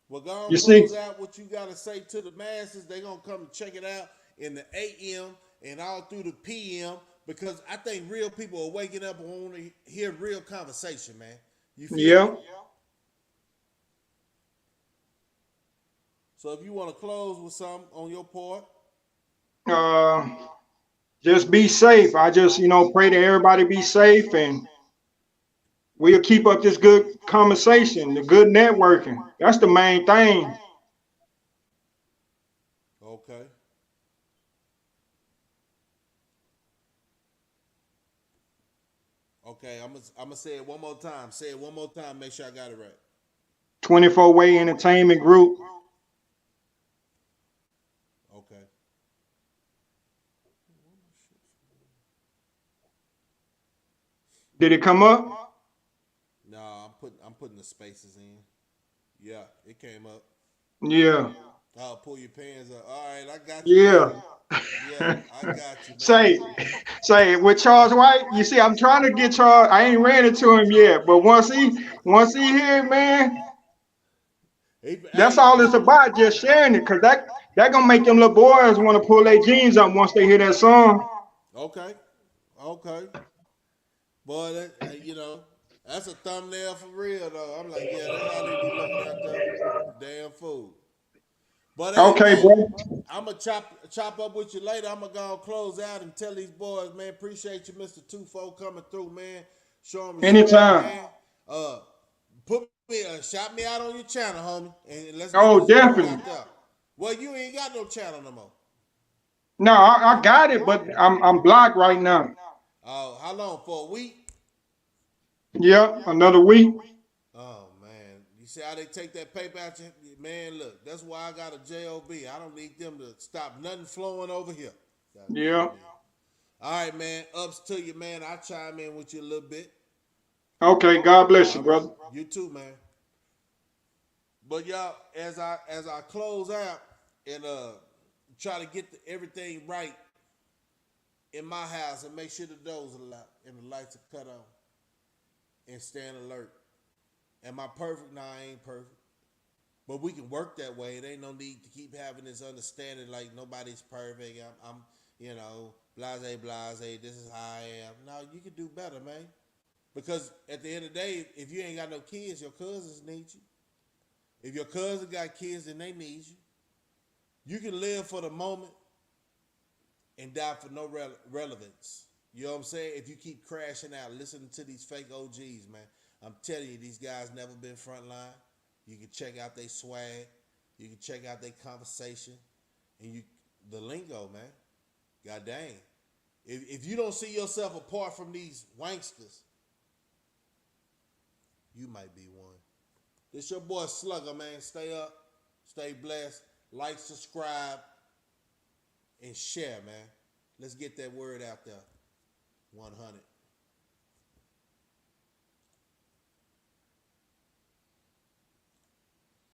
Well, go on, You see, close out what you got to say to the masses. They're going to come and check it out in the AM and all through the PM because I think real people are waking up and want to hear real conversation, man. You feel me? yeah. So if you want to close with something on your part. Uh, just be safe. I just, pray that everybody be safe and we'll keep up this good conversation, the good networking. That's the main thing. Okay. Okay, I'm gonna say it one more time. Say it one more time. Make sure I got it right. 24-way entertainment group. Okay. Did it come up? No, I'm putting the spaces in. Yeah, it came up. Yeah. Oh, pull your pants up. All right, I got you, man. Yeah. Yeah, I got you, man. say, say with Charles White, you see, I'm trying to get Charles. I ain't ran into him yet, but once he here, man, that's Hey, all it's about, just sharing it, cause that gonna make them little boys want to pull their jeans up once they hear that song. okay, okay. Boy, that's a thumbnail for real though. I'm like, yeah, that's how they be looking out there. Damn fool. But hey, Okay, man, bro. I'm gonna chop up with you later. I'm gonna go close out and tell these boys, man, appreciate you, Mr. Tufo, coming through, man. Show them respect, Anytime. man. Uh, shout me out on your channel, homie, and let's get Oh, this word definitely. out there. Well, you ain't got no channel no more. No, I got it, but I'm blocked right now. How long? For a week? Yep, another week. Oh man, you see how they take that paper out you? Man, look, that's why I got a job. I don't need them to stop nothing flowing over here. God damn Yeah. me. All right, man. Ups to you, man. I'll chime in with you a little bit. Okay. God bless you, All right, brother. you too, man. But y'all, as I close out and try to get everything right in my house and make sure the doors are locked and the lights are cut on and staying alert. Am I perfect? Nah, I ain't perfect. But we can work that way. It ain't no need to keep having this understanding like nobody's perfect. I'm blase, blase. This is how I am. No, you can do better, man. Because at the end of the day, if you ain't got no kids, your cousins need you. If your cousin got kids, then they need you. You can live for the moment and die for no relevance. You know what I'm saying? If you keep crashing out, listening to these fake OGs, man, I'm telling you, these guys never been frontline. You can check out their swag. You can check out their conversation. And the lingo, man. God dang. If you don't see yourself apart from these wanksters, you might be one. This your boy Slugger, man. Stay up. Stay blessed. Like, subscribe, and share, man. Let's get that word out there. 100.